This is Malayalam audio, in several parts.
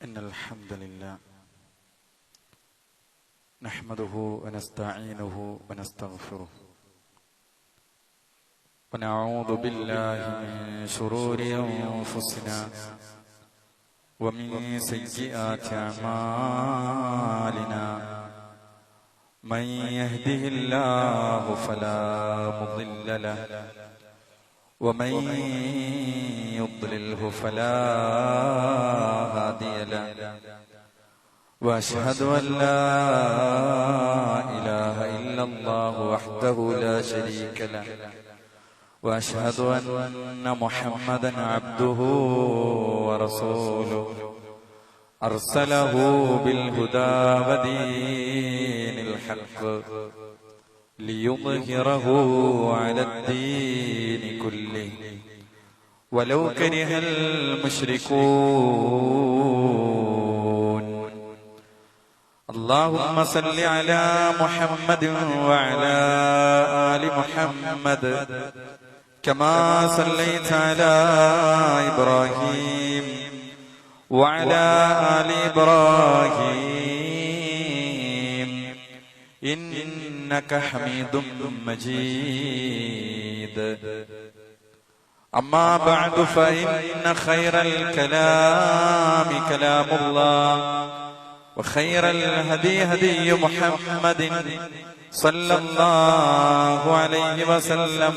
إن الحمد لله نحمده ونستعينه ونستغفره ونعوذ بالله من شرور أنفسنا ومن سيئات أعمالنا من يهده الله فلا مضل له ومن يضلله فلا هادي له وأشهد أن لا إله إلا الله وحده لا شريك له وأشهد أن محمدا عبده ورسوله أرسله بالهدى ودين الحق ليظهره على الدين كله ولو كره المشركون اللهم صل على محمد وعلى آل محمد كما صليت على إبراهيم وعلى آل إبراهيم إنك حميد مجيد أما بعد فإن خير الكلام كلام الله وخير الهدي هدي محمد صلى الله عليه وسلم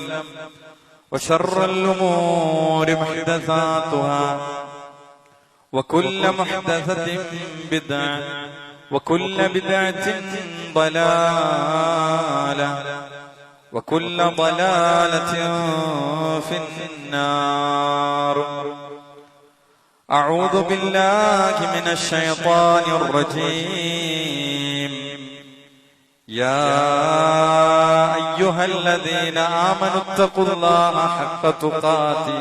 وشر الأمور محدثاتها وكل محدثة بدعة وكل بدعة ضلالة وكل ضلالة في النار. أعوذ بالله من الشيطان الرجيم. يا أيها الذين آمنوا اتقوا الله حق تقاته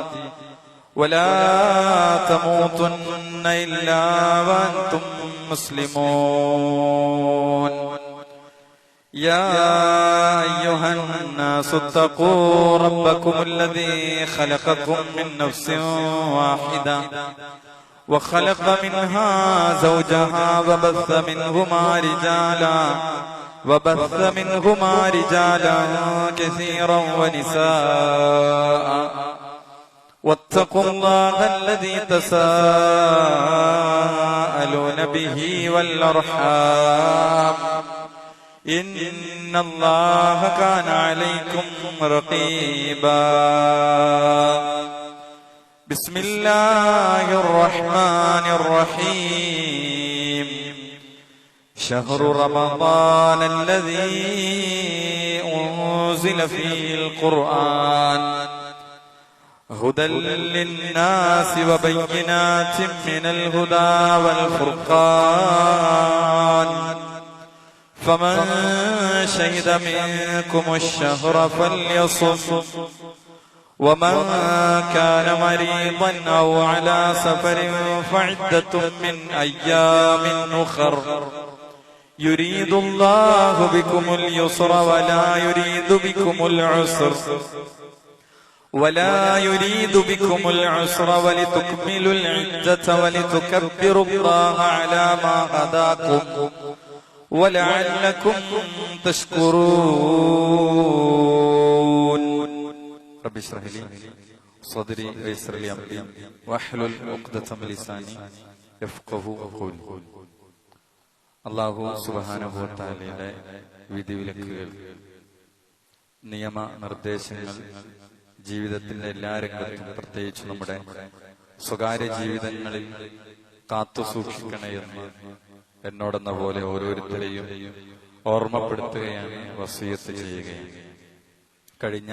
ولا تموتن إلا وأنتم مسلمون. يا أيها الناس اتقوا ربكم الذي خلقكم من نفس واحدة وخلق منها زوجها وبث منهما رجالا كثيرا ونساء واتقوا الله الذي تساءلون به والأرحام إن الله كان عليكم رقيبا. بسم الله الرحمن الرحيم. شهر رمضان الذي أنزل فيه القرآن هدى للناس وبينات من الهدى والفرقان فمن شهد منكم الشهر فليصم ومن كان مريضا أو على سفر فعدة من أيام أخر يريد الله بكم اليسر ولا يريد بكم العسر ولتكملوا العدة ولتكبروا الله على ما هداكم ولعلكم تشكرون. رب اشرح لي صدري ويسر لي أمري واحلل عقدة من لساني يفقهوا قولي. അല്ലാഹു സുബ്ഹാനഹു വ തആലയുടെ വിധിവിലക്കുകൾ, നിയമ നിർദ്ദേശങ്ങൾ ജീവിതത്തിന്റെ എല്ലാ രംഗത്തും പ്രത്യേകിച്ച് നമ്മുടെ സ്വകാര്യ ജീവിതങ്ങളിൽ കാത്തു സൂക്ഷിക്കണമെന്ന് എന്നോടെന്ന പോലെ ഓരോരുത്തരെയും ഓർമ്മപ്പെടുത്തുകയാണ്, വസിയത്ത് ചെയ്യുകയാണ്. കഴിഞ്ഞ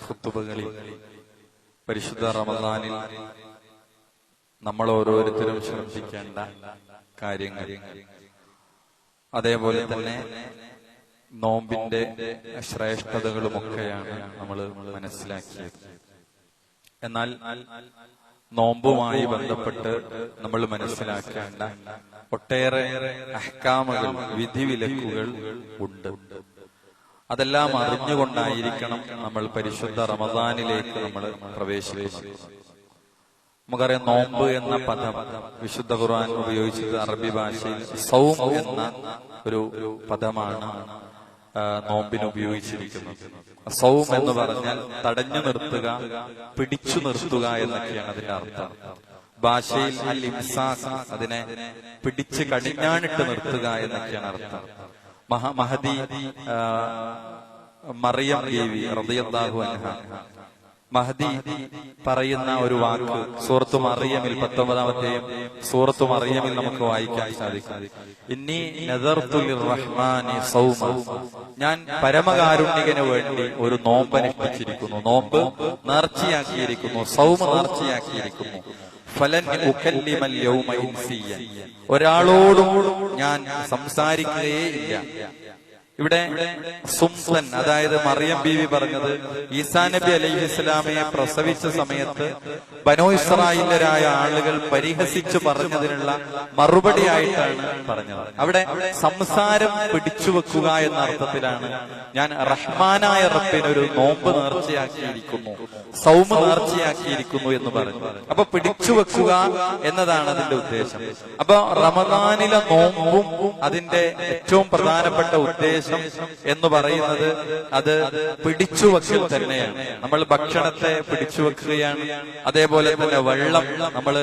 ഖുതുബകളിൽ പരിശുദ്ധ റമദാനിൽ നമ്മൾ ഓരോരുത്തരും ശ്രദ്ധിക്കേണ്ട കാര്യങ്ങൾ, അതേപോലെ തന്നെ നോമ്പിന്റെ ശ്രേഷ്ഠതകളുമൊക്കെയാണ് നമ്മൾ മനസ്സിലാക്കിയത്. എന്നാൽ നോമ്പുമായി ബന്ധപ്പെട്ട് നമ്മൾ മനസ്സിലാക്കേണ്ട ഒട്ടേറെ അഹ്കാമുകൾ, വിധിവിലക്കുകൾ ഉണ്ട്. അതെല്ലാം അറിഞ്ഞുകൊണ്ടായിരിക്കണം നമ്മൾ പരിശുദ്ധ റമദാനിലേക്ക് നമ്മൾ പ്രവേശിക്കുന്നത്. നമുക്കറിയാം നോമ്പ് എന്ന പദം വിശുദ്ധ ഖുർആൻ ഉപയോഗിച്ചത് അറബി ഭാഷയിൽ സൗം എന്ന ഒരു പദമാണ് നോമ്പിന് ഉപയോഗിച്ചിരിക്കുന്നത്. സൗം എന്ന് പറഞ്ഞാൽ തടഞ്ഞു നിർത്തുക, പിടിച്ചു നിർത്തുക എന്നൊക്കെയാണ് അതിന്റെ അർത്ഥം. ഭാഷയിൽ അൽ ഇംസാഖ്, അതിനെ പിടിച്ച് കടിഞ്ഞാണിട്ട് നിർത്തുക എന്നൊക്കെയാണ് അർത്ഥം. മഹദി മറിയം ബീവി റളിയല്ലാഹു അൻഹ, മഹദി പറയുന്ന ഒരു വാക്ക് സൂറത്തു മറിയമിൽ 19-ാമത്തെ സൂറത്തു മറിയമിൽ നമുക്ക് വായിക്കാൻ സാധിക്കും. ഇന്നി നദർതു ലിർറഹ്മാനി സൗമ, ഞാൻ പരമകാരുണ്യകന് വേണ്ടി ഒരു നോമ്പ് അനുഷ്ഠിച്ചിരിക്കുന്നു, നോമ്പ് നേർച്ചയാക്കിയിരിക്കുന്നു, സൗമ നേർച്ചയാക്കിയിരിക്കുന്നു. ഫലൻ ഉകല്ലിമൽ യൗമ ഇൻസിയ, ഒരാളോടും ഞാൻ സംസാരിക്കുകയേ ഇല്ല. ഇവിടെ സുംസൻ, അതായത് മറിയം ബീവി പറഞ്ഞത് ഈസാ നബി അലൈഹിസ്സലാമയെ പ്രസവിച്ച സമയത്ത് ബനൂ ഇസ്രായേലരായ ആളുകൾ പരിഹസിച്ചു പറഞ്ഞതിനുള്ള മറുപടി ആയിട്ടാണ് പറഞ്ഞത്. അവിടെ സംസാരം പിടിച്ചു വെക്കുക എന്ന അർത്ഥത്തിലാണ് ഞാൻ റഹ്മാനായ റബ്ബിനൊരു നോമ്പ് നേർച്ചയാക്കിയിരിക്കുന്നു, സൗമ നേർച്ചയാക്കിയിരിക്കുന്നു എന്ന് പറഞ്ഞു. അപ്പൊ പിടിച്ചു വെക്കുക എന്നതാണ് അതിന്റെ ഉദ്ദേശം. അപ്പൊ റമദാനിലെ നോമ്പും അതിന്റെ ഏറ്റവും പ്രധാനപ്പെട്ട ഉദ്ദേശം എന്ന് പറയുന്നത് അത് പിടിച്ചുവെക്കൽ തന്നെയാണ്. നമ്മൾ ഭക്ഷണത്തെ പിടിച്ചുവെക്കുകയാണ്, അതേപോലെ തന്നെ വെള്ളം നമ്മൾ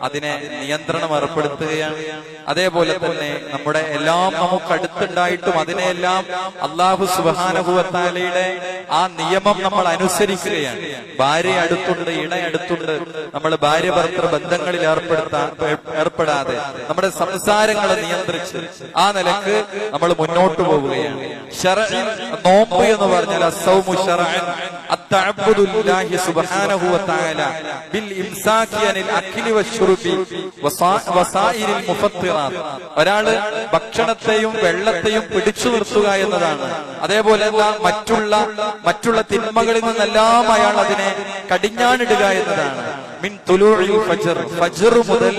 അതിനെ നിയന്ത്രണം ഏർപ്പെടുത്തുകയാണ്, അതേപോലെ തന്നെ നമ്മുടെ എല്ലാം നമുക്ക് അടുത്തുണ്ടായിട്ടും അതിനെല്ലാം അല്ലാഹു സുബ്ഹാനഹു വ തആലയുടെ ആ നിയമം നമ്മൾ അനുസരിക്കുകയാണ്. ഭാര്യ അടുത്തുണ്ട്, ഇണ അടുത്തുണ്ട്, നമ്മൾ ഭാര്യ ഭർത്തൃ ബന്ധങ്ങളിൽ ഏർപ്പെടാതെ നമ്മുടെ സംസാരങ്ങളെ നിയന്ത്രിച്ച് ആ നിലക്ക് നമ്മൾ മുന്നോട്ട് പോവുകയാണ്. ശർഇൽ നോമ്പ് എന്ന് പറഞ്ഞാൽ അസ്സൗമു ശർഅൻ അത്തഅബ്ബുദു ലില്ലാഹി സുബ്ഹാനഹു വ തആല ബിൽ ഇംസാകി അനിൽ അക്ലി വശുർബി വസായിരിൽ മുഫത്തിറാത്ത്. ഒരാള് ഭക്ഷണത്തെയും വെള്ളത്തെയും പിടിച്ചു നിർത്തുക എന്നതാണ്. അതേപോലെ മറ്റുള്ള തിന്മകളിൽ നിന്നെല്ലാം അയാൾ അതിനെ കടിഞ്ഞാണിടുക എന്നതാണ്. മിൻ തുലൂഇൽ ഫജ്ർ, ഫജ്ർ മുതൽ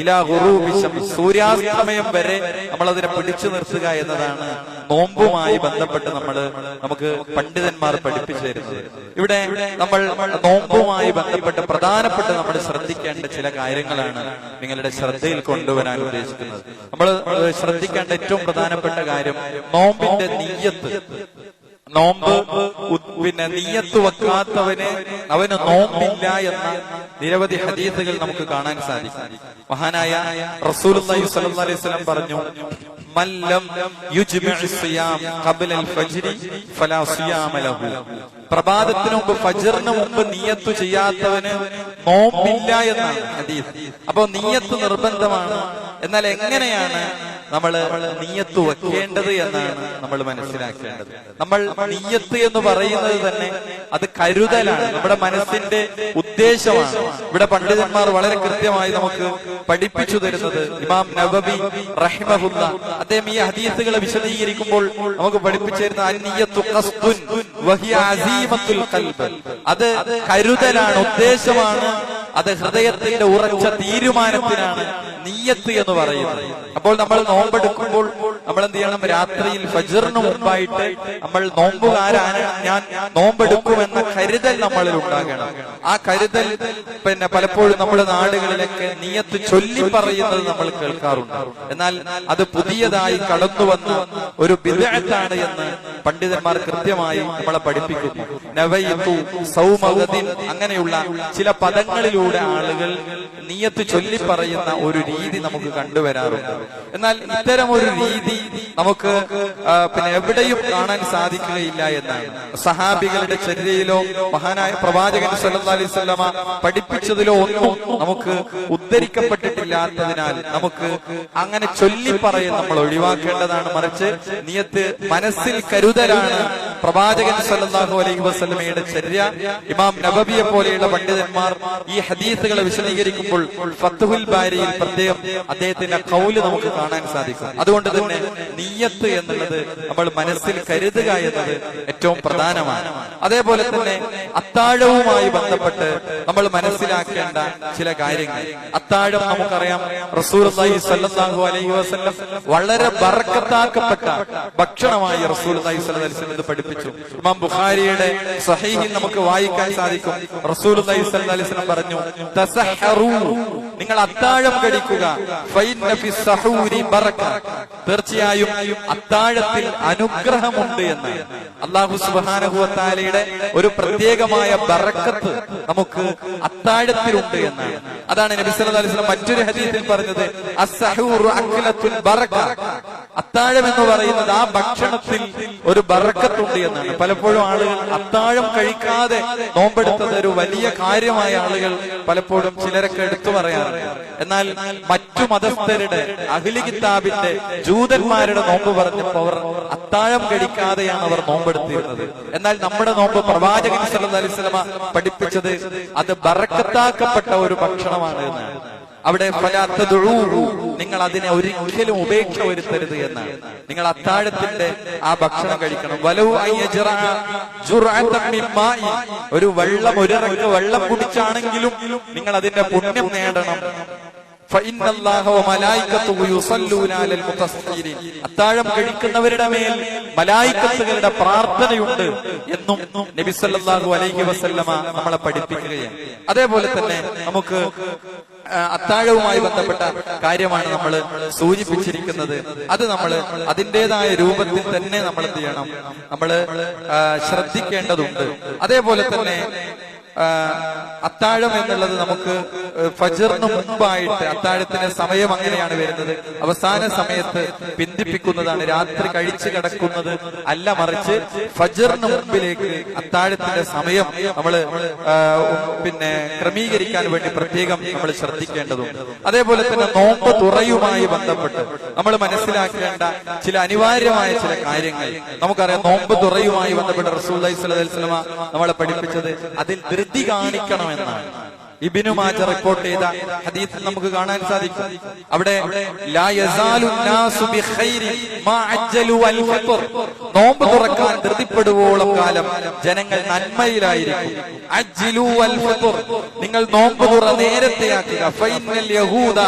ഇലാ ഗുറൂബി ശംസ്, സൂര്യാസ്തമയം വരെ നമ്മൾ അതിനെ പിടിച്ചു നിർത്തുക എന്നതാണ് നോമ്പുമായി ബന്ധപ്പെട്ട് നമുക്ക് പണ്ഡിതന്മാർ പഠിപ്പിച്ചു തരുന്നത്. ഇവിടെ നമ്മൾ നോമ്പുമായി ബന്ധപ്പെട്ട് പ്രധാനപ്പെട്ട് നമ്മൾ ശ്രദ്ധിക്കേണ്ട ചില കാര്യങ്ങളാണ് നിങ്ങളുടെ ശ്രദ്ധയിൽ കൊണ്ടുവരാൻ ഉദ്ദേശിക്കുന്നത്. നമ്മൾ ശ്രദ്ധിക്കേണ്ട ഏറ്റവും പ്രധാനപ്പെട്ട കാര്യം നോമ്പിന്റെ നിയ്യത്ത്. നോമ്പ് നിയ്യത്ത് വെക്കാത്തവന് അവന് നോമ്പില്ല എന്ന നിരവധി ഹദീസുകൾ നമുക്ക് കാണാൻ സാധിക്കും. മഹാനായ റസൂലുള്ളാഹി സ്വല്ലല്ലാഹു അലൈഹി വസല്ലം പറഞ്ഞു, മല്ലം യുജ്മിഉ സിയാം ഖബ്ല അൽ ഫജ്രി ഫലാ സിയാമ ലഹു. പ്രഭാതത്തിന് മുമ്പ് ഫജ്റിന് മുമ്പ് നിയ്യത്ത് ചെയ്യാത്തവന് നോമ്പില്ല എന്നാണ് ഹദീസ്. അപ്പോ നിയ്യത്ത് നിർബന്ധമാണ്. എന്നാൽ എങ്ങനെയാണ് നമ്മൾ നിയ്യത്ത് വെക്കേണ്ടത് എന്നാണ് നമ്മൾ മനസ്സിലാക്കേണ്ടത്. നമ്മൾ നിയ്യത്ത് എന്ന് പറയുന്നത് തന്നെ അത് കരുതലാണ്, നമ്മുടെ മനസ്സിന്റെ ഉദ്ദേശമാണ്. ഇവിടെ പണ്ഡിതന്മാർ വളരെ കൃത്യമായി നമുക്ക് പഠിപ്പിച്ചു തരുന്നത് ഇമാം നബവി റഹിമഹുല്ലാ, അദ്ദേഹം ഈ ഹദീസുകളെ വിശദീകരിക്കുമ്പോൾ നമുക്ക് പഠിപ്പിച്ചു തരുന്ന അന്നിയ്യത്തു ഖസ്ദുൻ വഹിയ അസീമത്തുൽ ഖൽബ്, അത് കരുതലാണ്, ഉദ്ദേശമാണ്, അത് ഹൃദയത്തിന്റെ ഉറച്ച തീരുമാനത്തിനാണ് നിയ്യത്ത് എന്ന് പറയുന്നത്. അപ്പോൾ നമ്മൾ നോമ്പെടുക്കുമ്പോൾ നമ്മൾ എന്ത് ചെയ്യണം? രാത്രിയിൽ ഫജ്റിന് മുമ്പായിട്ട് നമ്മൾ നോമ്പുകാരാണ്, ഞാൻ നോമ്പെടുക്കുമെന്ന കരുതൽ നമ്മളിൽ ഉണ്ടാകണം. ആ കരുതൽ പലപ്പോഴും നമ്മുടെ നാടുകളിലൊക്കെ നിയ്യത്ത് ചൊല്ലി പറയുന്നത് നമ്മൾ കേൾക്കാറുണ്ട്. എന്നാൽ അത് പുതിയതായി കടന്നു വന്ന ഒരു ബിദ്അത്താണ് എന്ന് പണ്ഡിതന്മാർ കൃത്യമായി നമ്മളെ പഠിപ്പിക്കുന്നു. നവൈതു സൗമഗദിൻ, അങ്ങനെയുള്ള ചില പദങ്ങളിലൂടെ ആളുകൾ നിയ്യത്ത് ചൊല്ലി പറയുന്ന ഒരു രീതി നമുക്ക് കണ്ടുവരാറുണ്ട്. എന്നാൽ ഇത്തരം ഒരു രീതി നമുക്ക് എവിടെയും കാണാൻ സാധിക്കുകയില്ല എന്നാണ്. സഹാബികളുടെ ചര്യയിലോ മഹാനായ പ്രവാചകൻ സല്ലല്ലാഹു അലൈഹി വസല്ലമ പഠിപ്പിച്ചതിലോ ഒന്നും നമുക്ക് ഉദ്ധരിക്കപ്പെട്ടിട്ടില്ലാത്തതിനാൽ നമുക്ക് അങ്ങനെ ചൊല്ലി പറയും നമ്മൾ ഒഴിവാക്കേണ്ടതാണ്. മറിച്ച് നിയ്യത്ത് മനസ്സിൽ കരുതലാണ് പ്രവാചകൻ സല്ലല്ലാഹു അലൈഹി വസല്ലമയുടെ ചര്യ. ഇമാം നബവിയെ പോലെയുള്ള പണ്ഡിതന്മാർ ഈ ഹദീസുകളെ വിശദീകരിക്കുമ്പോൾ ഫത്ഹുൽ ബാരിയിൽ പ്രത്യേകം അദ്ദേഹത്തിന്റെ ഖൗല് നമുക്ക് കാണാൻ സാധിക്കും. അതുകൊണ്ട് തന്നെ നിയ്യത്ത് എന്നുള്ളത് നമ്മൾ മനസ്സിൽ കരുതുക എന്നത് ഏറ്റവും പ്രധാനമാണ്. അതേപോലെ തന്നെ അത്താഴവുമായി ബന്ധപ്പെട്ട് നമ്മൾ മനസ്സിലാക്കേണ്ട ചില കാര്യങ്ങൾ. അത്താഴം നമുക്കറിയാം, റസൂലുള്ളാഹി സ്വല്ലല്ലാഹു അലൈഹി വസല്ലം വളരെ ബർക്കത്താക്കപ്പെട്ട ഭക്ഷണമായി റസൂലുള്ളാഹി സ്വല്ലല്ലാഹു അലൈഹി വസല്ലം പഠിപ്പിച്ചു. പഠിപ്പിച്ചു. ഇമാം ബുഖാരിയുടെ സഹീഹിൽ നമുക്ക് വായിക്കാൻ സാധിക്കും, റസൂലുള്ളാഹി സ്വല്ലല്ലാഹി അലൈഹി വസല്ലം പറഞ്ഞു, തസഹറൂ, നിങ്ങൾ അത്താഴം കഴിക്കുക, ഫഇന്ന ഫിസ് സഹൂരി ബറക, തീർച്ചയായും അത്താഴത്തിൽ അനുഗ്രഹമുണ്ട് എന്ന്. അല്ലാഹു സുബ്ഹാനഹു വ തആലയുടെ ഒരു പ്രത്യേകമായ ബറക്കത്ത് നമുക്ക് അത്താഴത്തിലുണ്ട് എന്നാണ്. അതാണ് നബി സല്ലല്ലാഹു അലൈഹി വസല്ലം മറ്റൊരു ഹദീസിൽ പറഞ്ഞത്, അസ്സഹൂറു അക്ലത്തുൽ ബറക, അത്താഴം എന്ന് പറയുന്നത് ആ ഭക്ഷണത്തിൽ ഒരു ബറക്കത്തുണ്ട് എന്നാണ്. പലപ്പോഴും ആളുകൾ അത്താഴം കഴിക്കാതെ നോമ്പെടുത്തത് ഒരു വലിയ കാര്യമായ ആളുകൾ പലപ്പോഴും ചിലരൊക്കെ എടുത്തു പറയാറുണ്ട്. എന്നാൽ മറ്റു മതസ്ഥരുടെ, അഹ്ലി കിതാബിന്റെ, ജൂതന്മാരുടെ നോമ്പ് പറഞ്ഞപ്പോൾ അവർ അത്താഴം കഴിക്കാതെയാണ് അവർ നോമ്പെടുത്തിരുന്നത്. എന്നാൽ നമ്മുടെ നോമ്പ് പ്രവാചകൻ സല്ലല്ലാഹു അലൈഹി വസല്ലം പഠിപ്പിച്ചത് അത് ബറക്കത്താക്കപ്പെട്ട ഒരു ഭക്ഷണമാണ് എന്നാണ്. അവിടെ നിങ്ങൾ അതിനെ ഒരിക്കലും ഉപേക്ഷ വരുത്തരുത് എന്നാണ്. നിങ്ങൾ അത്താഴത്തിന്റെ ആ ഭക്ഷണം കഴിക്കണം. ഒരു ഒരിറക്ക് വെള്ളം കുടിച്ചാണെങ്കിലും നിങ്ങൾ അതിന്റെ പുണ്യം നേടണം. അത്താഴം കഴിക്കുന്നവരുടെ മേൽ മലായിക്കത്തുകളുടെ പ്രാർത്ഥനയുണ്ട് എന്നും നബി സല്ലല്ലാഹു അലൈഹി വസല്ലമ നമ്മളെ പഠിപ്പിക്കുകയാണ്. അതേപോലെ തന്നെ നമുക്ക് അത്താഴവുമായി ബന്ധപ്പെട്ട കാര്യമാണ് നമ്മൾ സൂചിപ്പിച്ചിരിക്കുന്നത്. അത് നമ്മൾ അതിൻ്റെതായ രൂപത്തിൽ തന്നെ നമ്മൾ എന്ത് ചെയ്യണം, നമ്മൾ ശ്രദ്ധിക്കേണ്ടതുണ്ട്. അതേപോലെ തന്നെ അത്താഴം എന്നുള്ളത് നമുക്ക് ഫജ്റിന് മുമ്പായിട്ട്, അത്താഴത്തിന്റെ സമയം അങ്ങനെയാണ് വരുന്നത്, അവസാന സമയത്ത് പിന്തിപ്പിക്കുന്നതാണ്, രാത്രി കഴിച്ചു കിടക്കുന്നത് അല്ല, മറിച്ച് ഫജ്റിന് മുമ്പിലേക്ക് അത്താഴത്തിന്റെ സമയം നമ്മൾ ക്രമീകരിക്കാൻ വേണ്ടി പ്രത്യേകം നമ്മൾ ശ്രദ്ധിക്കേണ്ടതുണ്ട്. അതേപോലെ തന്നെ നോമ്പ് തുറയുമായി ബന്ധപ്പെട്ട് നമ്മൾ മനസ്സിലാക്കേണ്ട ചില അനിവാര്യമായ ചില കാര്യങ്ങൾ നമുക്കറിയാം. നോമ്പ് തുറയുമായി ബന്ധപ്പെട്ട് റസൂലുള്ളാഹി സ്വല്ലല്ലാഹി അലൈഹി വസല്ലം നമ്മളെ പഠിപ്പിച്ചത് അതിൽ ധൃതി കാണിക്കണമെന്നാണ്. ഇബ്നു മാജ റിപ്പോർട്ട് ചെയ്ത ഹദീസിൽ നമുക്ക് കാണാൻ സാധിക്കും, അവിടെ ലാ യസാലു നാസു ബിഖൈരി മാ അജ്ജലു അൽ ഫത്ർ, നോമ്പ് തുറക്കാൻ ധൃതിപ്പെടുവോളം കാലം ജനങ്ങൾ നന്മയിലായിരിക്കും. അജ്ലു അൽ ഫത്ർ, നിങ്ങൾ നോമ്പ് തുറ നേരത്തെയാക്കുക. ഫൈനൽ യഹൂദ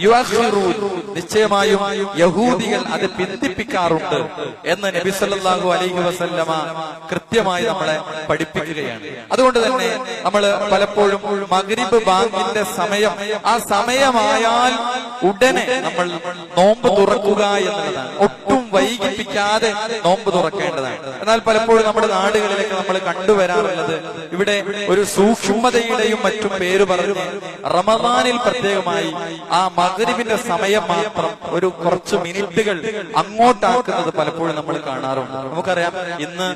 യുഅഖിറൂൻ, നിശ്ചയമായും യഹൂദികൾ അത് പിന്തിപ്പിക്കാറുണ്ട് എന്ന് നബി സല്ലല്ലാഹു അലൈഹി വസല്ലമ കൃത്യമായി നമ്മളെ പഠിപ്പിക്കുകയാണ്. അതുകൊണ്ട് തന്നെ നമ്മൾ പലപ്പോഴും മഗ്രിബ് ബാങ്കിന്റെ സമയം, ആ സമയമായാൽ ഉടനെ നമ്മൾ നോമ്പ് തുറക്കുക എന്നുള്ളതാണ്. ഒട്ടും വൈകിപ്പിക്കാതെ നോമ്പ് തുറക്കേണ്ടതാണ്. എന്നാൽ പലപ്പോഴും നമ്മുടെ നാടുകളിലേക്ക് നമ്മൾ കണ്ടുവരാറുള്ളത്, ഇവിടെ ഒരു സൂക്ഷ്മതയുടെയും മറ്റും പേര് പറഞ്ഞ് റമദാനിൽ പ്രത്യേകമായി ആ മഗ്രിബിന്റെ സമയം മാത്രം ഒരു കുറച്ച് മിനിറ്റുകൾ അങ്ങോട്ടാക്കുന്നത് പലപ്പോഴും നമ്മൾ കാണാറുണ്ട്. നമുക്കറിയാം, ഇന്ന്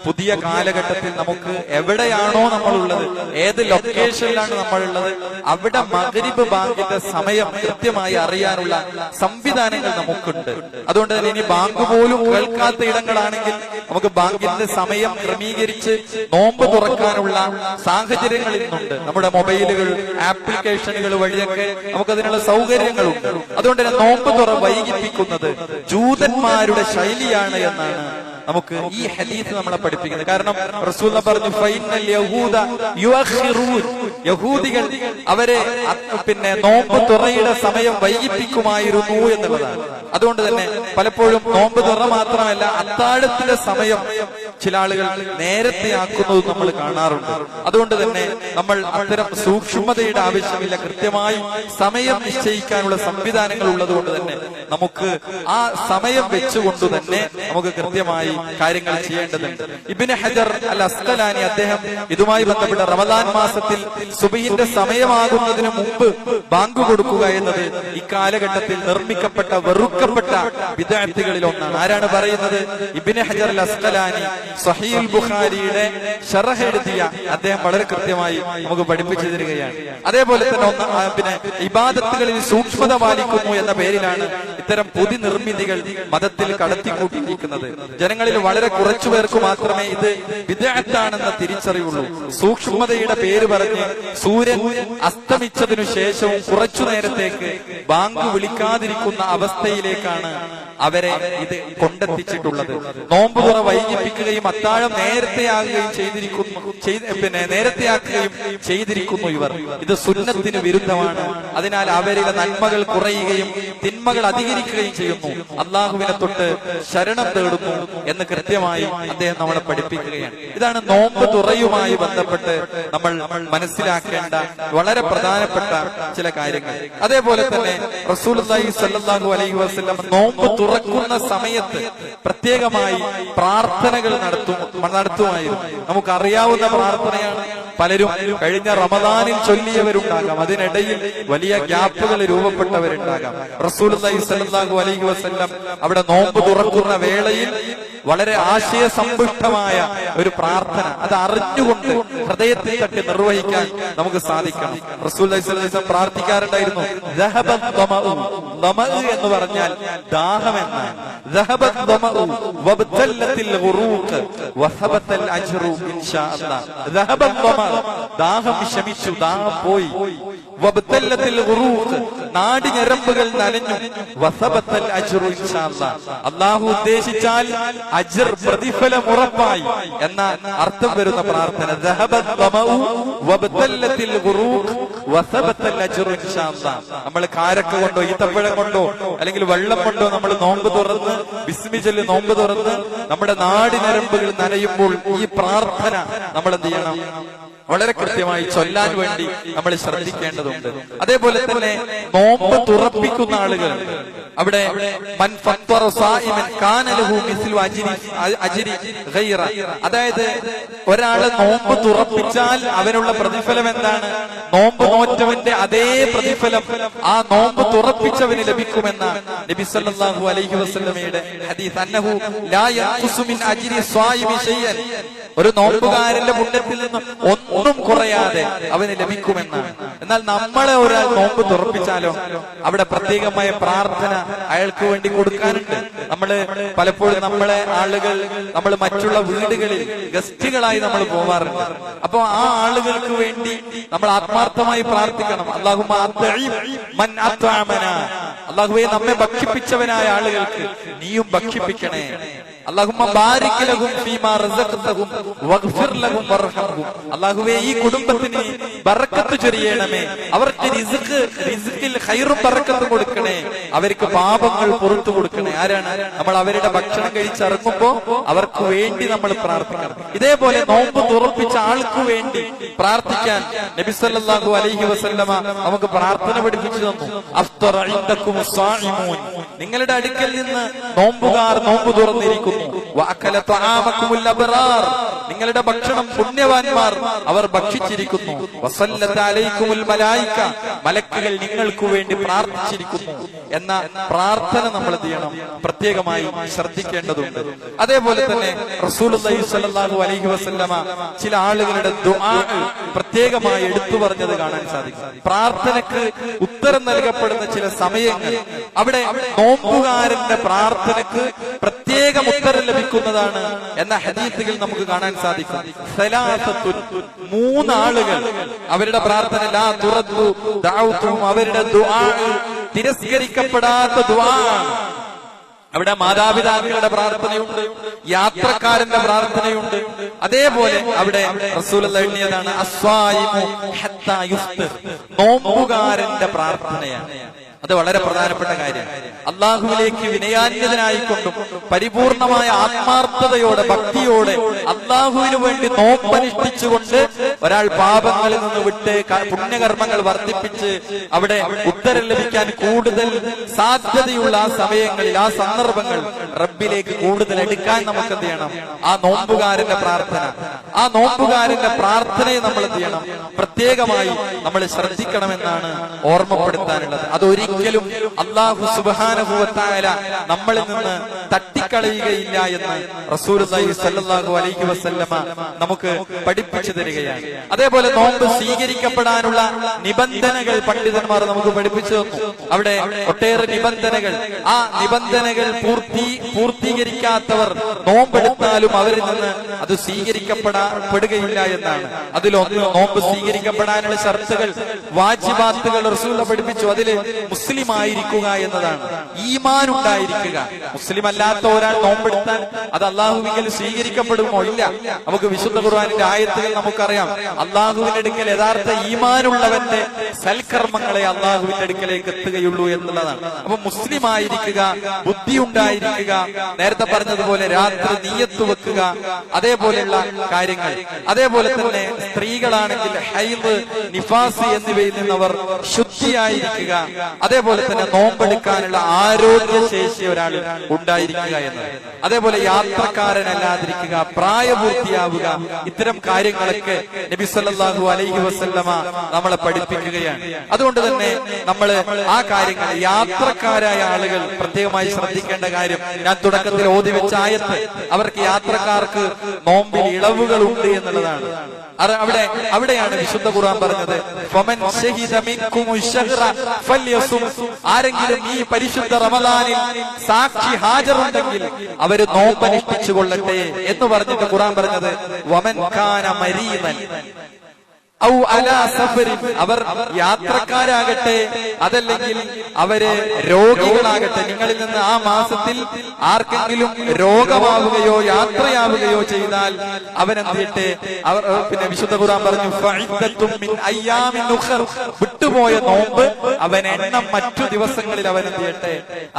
പുതിയ കാലഘട്ടത്തിൽ നമുക്ക് എവിടെയാണോ നമ്മളുള്ളത്, ഏത് ലൊക്കേഷനിലാണ് നമ്മളുള്ളത്, അവിടെ മഗ്രിബ് ബാങ്കിന്റെ സമയം കൃത്യമായി അറിയാനുള്ള സംവിധാനങ്ങൾ നമുക്കുണ്ട്. അതുകൊണ്ട് തന്നെ ഇനി ബാങ്ക് പോലും കേൾക്കാത്ത ഇടങ്ങളാണെങ്കിൽ നമുക്ക് ബാങ്കിന്റെ സമയം ക്രമീകരിച്ച് നോമ്പ് തുറക്കാനുള്ള സാഹചര്യങ്ങൾ ഇന്നുണ്ട്. നമ്മുടെ മൊബൈലുകൾ, ആപ്ലിക്കേഷനുകൾ വഴിയൊക്കെ നമുക്കതിനുള്ള സൗകര്യങ്ങളുണ്ട്. അതുകൊണ്ട് തന്നെ നോമ്പ് തുറ വൈകിപ്പിക്കുന്നത് ജൂതന്മാരുടെ ശൈലിയാണ് എന്നാണ് നമുക്ക് ഈ ഹദീസ് നമ്മളെ പഠിപ്പിക്കുന്നത്. കാരണം റസൂൽ പറഞ്ഞു, ഫൈനൽ യഹൂദ യുഅഖിറൂൻ, യഹൂദികൾ അവരെ നോമ്പ് തുറയുടെ സമയം വൈകിപ്പിക്കുമായിരുന്നു എന്നുള്ളതാണ്. അതുകൊണ്ട് തന്നെ പലപ്പോഴും നോമ്പ് തുറ മാത്രമല്ല, അത്താഴത്തിന്റെ സമയം ചില ആളുകൾ നേരത്തെ ആക്കുന്നത് നമ്മൾ കാണാറുണ്ട്. അതുകൊണ്ട് തന്നെ നമ്മൾ അത്തരം സൂക്ഷ്മതയുടെ ആവശ്യമില്ല, കൃത്യമായി സമയം നിശ്ചയിക്കാനുള്ള സംവിധാനങ്ങൾ ഉള്ളത് കൊണ്ട് തന്നെ നമുക്ക് ആ സമയം വെച്ചുകൊണ്ട് തന്നെ നമുക്ക് കൃത്യമായി കാര്യങ്ങൾ ചെയ്യേണ്ടതുണ്ട്. ഇബ്നു ഹജർ അൽ അസ്ഖലാനി അദ്ദേഹം ഇതുമായി ബന്ധപ്പെട്ട റമദാൻ മാസത്തിൽ സുബഹിന്റെ സമയമാകുന്നതിന് മുമ്പ് ബാങ്ക് കൊടുക്കുക എന്നത് ഈ കാലഘട്ടത്തിൽ നിർമ്മിക്കപ്പെട്ട വെറുക്കപ്പെട്ട ബിദ്അത്തുകളിൽ ഒന്നാണ്. ആരാണ് പറയുന്നത്? ഇബ്നു ഹജർ അൽ അസ്ഖലാനി സഹീഹുൽ ബുഖാരിയുടെ ശറഹ് എഴുതിയ അദ്ദേഹം വളരെ കൃത്യമായി നമുക്ക് പഠിപ്പിച്ചു തരികയാണ്. അതേപോലെ തന്നെ ഇബാദത്തുകളിൽ സൂക്ഷ്മത പാലിക്കുന്നു എന്ന പേരിലാണ് ഇത്തരം പുതിയ നിർമ്മിതികൾ മതത്തിൽ കടത്തിക്കൂട്ടിയിരിക്കുന്നത്. ജനങ്ങളിൽ വളരെ കുറച്ചു പേർക്ക് മാത്രമേ ഇത് ബിദ്അത്താണെന്ന തിരിച്ചറിവുള്ളൂ. സൂക്ഷ്മതയുടെ പേര് പറഞ്ഞ് സൂര്യൻ അസ്തമിച്ചതിനു ശേഷവും കുറച്ചു നേരത്തേക്ക് ബാങ്ക് വിളിക്കാതിരിക്കുന്ന അവസ്ഥയിലേക്കാണ് അവരെ ഇത് കൊണ്ടെത്തിച്ചിട്ടുള്ളത്. നോമ്പ് തുറ വൈകിപ്പിക്കുകയും ഇത്രയും അത്താഴം നേരത്തെയാകുകയും നേരത്തെയാക്കുകയും ചെയ്തിരിക്കുന്നു ഇവർ. ഇത് സുന്നത്തിന് വിരുദ്ധമാണ്. അതിനാൽ അവരുടെ നന്മകൾ കുറയുകയും തിന്മകൾ അധികരിക്കുകയും ചെയ്യുന്നു. അള്ളാഹുവിനെ തൊട്ട് ശരണം തേടുന്നു എന്ന് കൃത്യമായി അദ്ദേഹം നമ്മളെ പഠിപ്പിക്കുകയാണ്. ഇതാണ് നോമ്പ് തുറയുമായി ബന്ധപ്പെട്ട് നമ്മൾ മനസ്സിലാക്കേണ്ട വളരെ പ്രധാനപ്പെട്ട ചില കാര്യങ്ങൾ. അതേപോലെ തന്നെ റസൂലുള്ളാഹി സ്വല്ലല്ലാഹു അലൈഹി വസല്ലം നോമ്പ് തുറക്കുന്ന സമയത്ത് പ്രത്യേകമായി പ്രാർത്ഥനകൾ നടത്തുമായിരുന്നു. നമുക്കറിയാവുന്ന പ്രാർത്ഥനയാണ്. പലരും കഴിഞ്ഞ റമദാനിൽ ചൊല്ലിയവരുണ്ടാകാം, അതിനിടയിൽ വലിയ ഗ്യാപ്പുകൾ രൂപപ്പെട്ടവരുണ്ടാകാം. റസൂലുള്ളാഹി സ്വല്ലല്ലാഹു അലൈഹി വസല്ലം അവിടെ നോമ്പ് തുറക്കുന്ന വേളയിൽ വളരെ ആശയസമ്പുഷ്ടമായ ഒരു പ്രാർത്ഥന, അത് അറിഞ്ഞുകൊണ്ട് ഹൃദയത്തിൽ തട്ടി നിർവഹിക്കാൻ നമുക്ക് സാധിക്കണം. റസൂലുള്ളാഹി സ്വല്ലല്ലാഹു അലൈഹി വസല്ലം പ്രാർത്ഥിക്കാറുണ്ടായിരുന്നു, ദഹബത് ദമഉ, ദമഉ എന്ന് പറഞ്ഞാൽ ദാഹം എന്നാണ്. ദഹബത് ദമഉ വബ്തല്ലത്തിൽ ഖുറൂഖ് വസബതൽ അജ്റു ഇൻഷാ അല്ലാഹ്. ദഹബത് ദമഉ, ദാഹം ശമിച്ചു, ദാഹം പോയി. വബ്തല്ലത്തിൽ ഖുറൂഖ്, നാടി ഞരമ്പുകൾ നനഞ്ഞു. വസബതൽ അജ്റു ഇൻഷാ അല്ലാഹ്, അല്ലാഹു ഉദ്ദേശിച്ചാൽ അജ്ർ, പ്രതിഫലം ഉറപ്പായി എന്ന അർത്ഥം വരുന്ന പ്രാർത്ഥന. ദഹബത് ദമഉ വബ്തല്ലത്തിൽ ഖുറൂഖ് വസബതൽ അജ്റു ഇൻഷാ അല്ലാഹ്. നമ്മൾ കാരക്ക കൊണ്ടോ ഈത്തപ്പഴം കൊണ്ടോ അല്ലെങ്കിൽ വെള്ളം കൊണ്ടോ നമ്മൾ നോമ്പ് തുറന്ന് ബിസ്മി ചൊല്ലി നോമ്പ് തുറന്ന് നമ്മുടെ നാടി ഞരമ്പുകൾ നനയുമ്പോൾ ഈ പ്രാർത്ഥന നമ്മൾ എന്ത് ചെയ്യണം? വളരെ കൃത്യമായി ചൊല്ലാൻ വേണ്ടി നമ്മൾ ശ്രദ്ധിക്കേണ്ടതുണ്ട്. അതേപോലെ തന്നെ നോമ്പ് തുറപ്പിക്കുന്ന ആളുകൾ അവിടെ മൻ ഫത്തറ സായിമൻ കാന ലഹു മിസ്ലു അജ്രി ഗൈറ, അതായത് ഒരാള് നോമ്പ് തുറപ്പിച്ചാൽ അവനുള്ള പ്രതിഫലം എന്താണ്? നോമ്പ് നോറ്റവന്റെ അതേ പ്രതിഫലം ആ നോമ്പ് തുറപ്പിച്ചവന് ലഭിക്കുമെന്ന നബി സല്ലല്ലാഹു അലൈഹി വസല്ലമയുടെ ഹദീസ്. അന്നഹു ലാ യൻഖുസു മിൻ അജ്രി സ്വായിമി ശൈഅൻ, ഒരു നോമ്പുകാരന്റെ പുണ്യത്തിൽ നിന്ന് ഒന്നും കുറയാതെ അവന് ലഭിക്കുമെന്നാണ്. എന്നാൽ നമ്മളെ ഒരാൾ നോമ്പ് തുറപ്പിച്ചാലോ അവിടെ പ്രത്യേകമായ പ്രാർത്ഥന അയാൾക്ക് വേണ്ടി കൊടുക്കാനുണ്ട്. പലപ്പോഴും നമ്മളെ ആളുകൾ നമ്മൾ മറ്റുള്ള വീടുകളിൽ ഗസ്റ്റുകളായി നമ്മൾ പോവാറുണ്ട്. അപ്പൊ ആ ആളുകൾക്ക് വേണ്ടി നമ്മൾ ആത്മാർത്ഥമായി പ്രാർത്ഥിക്കണം. അല്ലാഹുമ്മ അത്ഇം മൻ അത്അമനാ, അല്ലാഹുവേ നമ്മെ ഭക്ഷിപ്പിച്ചവനായ ആളുകൾക്ക് നീയും ഭക്ഷിപ്പിക്കണേ. അല്ലാഹുമ്മ ബാരിക് ലഹും ഫീമാ റസഖ്തഹും വഗ്ഫിർ ലഹും വർഹംഹും, അല്ലാഹുവേ ഈ കുടുംബത്തിന് ബറക്കത്ത് ചൊരിയണമേ, അവർക്ക് റിസ്ഖിൽ ഖൈറും ബറക്കത്തും കൊടുക്കണേ, അവർക്ക് പാപങ്ങൾ പുറത്തു കൊടുക്കണേ. ആരാണ്? നമ്മൾ അവരുടെ ഭക്ഷണം കഴിച്ചിറങ്ങുമ്പോ അവർക്ക് വേണ്ടി നമ്മൾ പ്രാർത്ഥിക്കണം. ഇതേപോലെ നോമ്പ് തുറപ്പിച്ച ആൾക്ക് വേണ്ടി പ്രാർത്ഥിക്കാൻ നബി സല്ലല്ലാഹു അലൈഹി വസല്ലമ നമുക്ക് പ്രാർത്ഥന പഠിപ്പിച്ചു തന്നു. അഫ്തറ ഇൻദകുമുസ് സായിമൂൻ, നിങ്ങളുടെ അടുക്കൽ നിന്ന് നോമ്പുകാർ നോമ്പ് തുറന്നിരിക്കുന്നു. വഅകല തആമകുമുൽ അബ്റാർ, നിങ്ങളുടെ ഭക്ഷണം പുണ്യവാന്മാർ അവർ ഭക്ഷിച്ചിരിക്കുന്നു. വസല്ലത അലൈക്കുമുൽ മലായിക, മലക്കുകൾ നിങ്ങൾക്ക് വേണ്ടി പ്രാർത്ഥിച്ചിരിക്കുന്നു എന്ന പ്രാർത്ഥന നമ്മൾ എന്ത് ചെയ്യണം? പ്രത്യേകമായി ശ്രദ്ധിക്കേണ്ടതുണ്ട്. അതേപോലെ തന്നെ റസൂലുള്ളാഹി സ്വല്ലല്ലാഹു അലൈഹി വസല്ലമ ചില ആളുകളുടെ ദുആ പ്രത്യേകമായി എടുത്തു പറഞ്ഞത് കാണാൻ സാധിക്കും. പ്രാർത്ഥനയ്ക്ക് ഉത്തരം നൽകപ്പെടുന്ന ചില സമയങ്ങൾ, അവിടെ നോമ്പുകാരന്റെ പ്രാർത്ഥനയ്ക്ക് പ്രത്യേകം ഉത്തരം ലഭിക്കുന്നതാണ് എന്ന ഹദീസുകൾ നമുക്ക് കാണാൻ സാധിക്കും. സലാസത്തുൻ, മൂന്നാളുകൾ അവരുടെ പ്രാർത്ഥന ലാ തുറദ്ദു ദഅവതുഹും, അവരുടെ ദുആ തിരസ്കരിക്കപ്പെടാത്ത ദുആ. അവിടെ മാതാപിതാക്കളുടെ പ്രാർത്ഥനയുണ്ട്, യാത്രക്കാരന്റെ പ്രാർത്ഥനയുണ്ട്. അതേപോലെ അവിടെ റസൂലുള്ളാഹി എണ്ണിയതാണ് അസ്വായിമു ഹത്താ യുഫ്തിർ, നോമ്പുകാരന്റെ പ്രാർത്ഥനയാണ്. അത് വളരെ പ്രധാനപ്പെട്ട കാര്യമാണ്. അള്ളാഹുവിലേക്ക് വിനയാന്യതനായിക്കൊണ്ടും പരിപൂർണമായ ആത്മാർത്ഥതയോടെ ഭക്തിയോടെ അള്ളാഹുവിന് വേണ്ടി നോമ്പനുഷ്ഠിച്ചുകൊണ്ട് ഒരാൾ പാപങ്ങളിൽ നിന്ന് വിട്ട് പുണ്യകർമ്മങ്ങൾ വർദ്ധിപ്പിച്ച് അവിടെ ഉത്തരം ലഭിക്കാൻ കൂടുതൽ സാധ്യതയുള്ള ആ സമയങ്ങളിൽ, ആ സന്ദർഭങ്ങൾ റബ്ബിലേക്ക് കൂടുതൽ എടുക്കാൻ നമുക്ക് എന്ത് ചെയ്യണം? ആ നോമ്പുകാരന്റെ പ്രാർത്ഥന, ആ നോമ്പുകാരന്റെ പ്രാർത്ഥനയെ നമ്മൾ എന്ത് ചെയ്യണം? പ്രത്യേകമായി നമ്മൾ ശ്രദ്ധിക്കണമെന്നാണ് ഓർമ്മപ്പെടുത്താനുള്ളത്. അതൊരിക്കലും അല്ലാഹു സുബ്ഹാനഹു വ തആല നമ്മളിൽ നിന്ന് തട്ടിക്കളയുകയില്ല എന്ന് റസൂലുള്ളാഹി സ്വല്ലല്ലാഹു അലൈഹി വസല്ലമ നമുക്ക് പഠിപ്പിച്ചു തരികയാണ്. അതേപോലെ നോമ്പ് സ്വീകരിക്കപ്പെടാനുള്ള നിബന്ധനകൾ പണ്ഡിതന്മാർ നമുക്ക് പഠിപ്പിച്ചു തന്നു. അവിടെ ഒട്ടേറെ നിബന്ധനകൾ, ആ നിബന്ധനകൾ പൂർത്തീകരിക്കാത്തവർ നോമ്പെടുത്താലും അവരിൽ നിന്ന് അത് സ്വീകരിക്കപ്പെടുകയില്ല എന്നാണ്. അതിലൊന്ന് നോമ്പ് സ്വീകരിക്കപ്പെടാനുള്ള ഷർത്തുകൾ, വാജിബാത്തുകൾ റസൂൽ പഠിപ്പിച്ചു. അതിൽ മുസ്ലിം ആയിരിക്കുക എന്നതാണ്, ഈമാൻ ഉണ്ടായിരിക്കുക. മുസ്ലിം അല്ലാത്ത ഒരാൾ നോമ്പെടുത്താൽ അത് അള്ളാഹുവിൽ സ്വീകരിക്കപ്പെടുമോ? ഇല്ല. നമുക്ക് വിശുദ്ധ ഖുർആനിന്റെ ആയത്തുകൾ നമുക്കറിയാം. അള്ളാഹുവിന്റെ അടുക്കൽ യഥാർത്ഥ ഈമാനുള്ളവന്റെ സൽക്കർമ്മങ്ങളെ അള്ളാഹുവിന്റെ അടുക്കലേക്ക് എത്തുകയുള്ളൂ എന്നുള്ളതാണ്. അപ്പൊ മുസ്ലിം ആയിരിക്കുക, ബുദ്ധി ഉണ്ടായിരിക്കുക, നേരത്തെ പറഞ്ഞതുപോലെ രാത്രി നിയ്യത്ത് വെക്കുക, അതേപോലെയുള്ള കാര്യങ്ങൾ. അതേപോലെ തന്നെ സ്ത്രീകളാണെങ്കിൽ ഹൈദ്, നിഫാസ് എന്നിവയിൽ നിന്നവർ ശുദ്ധിയായിരിക്കുക. അതേപോലെ തന്നെ നോമ്പെടുക്കാനുള്ള ആരോഗ്യശേഷി ഒരാൾ ഉണ്ടായിരിക്കുക എന്നത്. അതേപോലെ യാത്രക്കാരനല്ലാതിരിക്കുക, പ്രായപൂർത്തിയാവുക. ഇത്തരം കാര്യങ്ങളൊക്കെ നബി സല്ലല്ലാഹു അലൈഹി വസല്ലമ നമ്മളെ പഠിപ്പിക്കുകയാണ്. അതുകൊണ്ട് തന്നെ നമ്മൾ ആ കാര്യങ്ങൾ, യാത്രക്കാരായ ആളുകൾ പ്രത്യേകമായി ശ്രദ്ധിക്കേണ്ട കാര്യം, ഞാൻ തുടക്കത്തിൽ ഓതി വെച്ച ആയത്ത്, അവർക്ക് യാത്രക്കാർക്ക് നോമ്പിൽ ഇളവുകളുണ്ട് എന്നുള്ളതാണ്. അവിടെയാണ് വിശുദ്ധ ഖുർആൻ പറഞ്ഞത്, ഫമൻ ശഹിദ മിൻകുമുശ് ശഹ്റ ഫല്യസും. ആരെങ്കിലും ഈ പരിശുദ്ധ റമദാനിൽ സാക്ഷി ഹാജറുണ്ടെങ്കിൽ അവര് നോമ്പനുഷ്ഠിച്ചു കൊള്ളട്ടെ എന്ന് പറഞ്ഞിട്ട് ഖുർആൻ പറഞ്ഞത്, വമൻ കാന മരീദൻ ഔ അലാ സഫരിൻ. അവർ യാത്രക്കാരാകട്ടെ, അതല്ലെങ്കിൽ അവര് രോഗികളാകട്ടെ, നിങ്ങളിൽ നിന്ന് ആ മാസത്തിൽ ആർക്കെങ്കിലും രോഗമാവുകയോ യാത്രയാവുകയോ ചെയ്താൽ അവനെന്ത് ചെയ്യട്ടെ? അവർ പിന്നെ വിശുദ്ധ ഖുർആൻ പറഞ്ഞു, ഫഇദ്ദത്തും മിൻ അയ്യാമിൻ ഉഖർ. വിട്ടുപോയ നോമ്പ് അവൻ എണ്ണം മറ്റു ദിവസങ്ങളിൽ അവൻ എന്ത് ചെയ്യട്ടെ?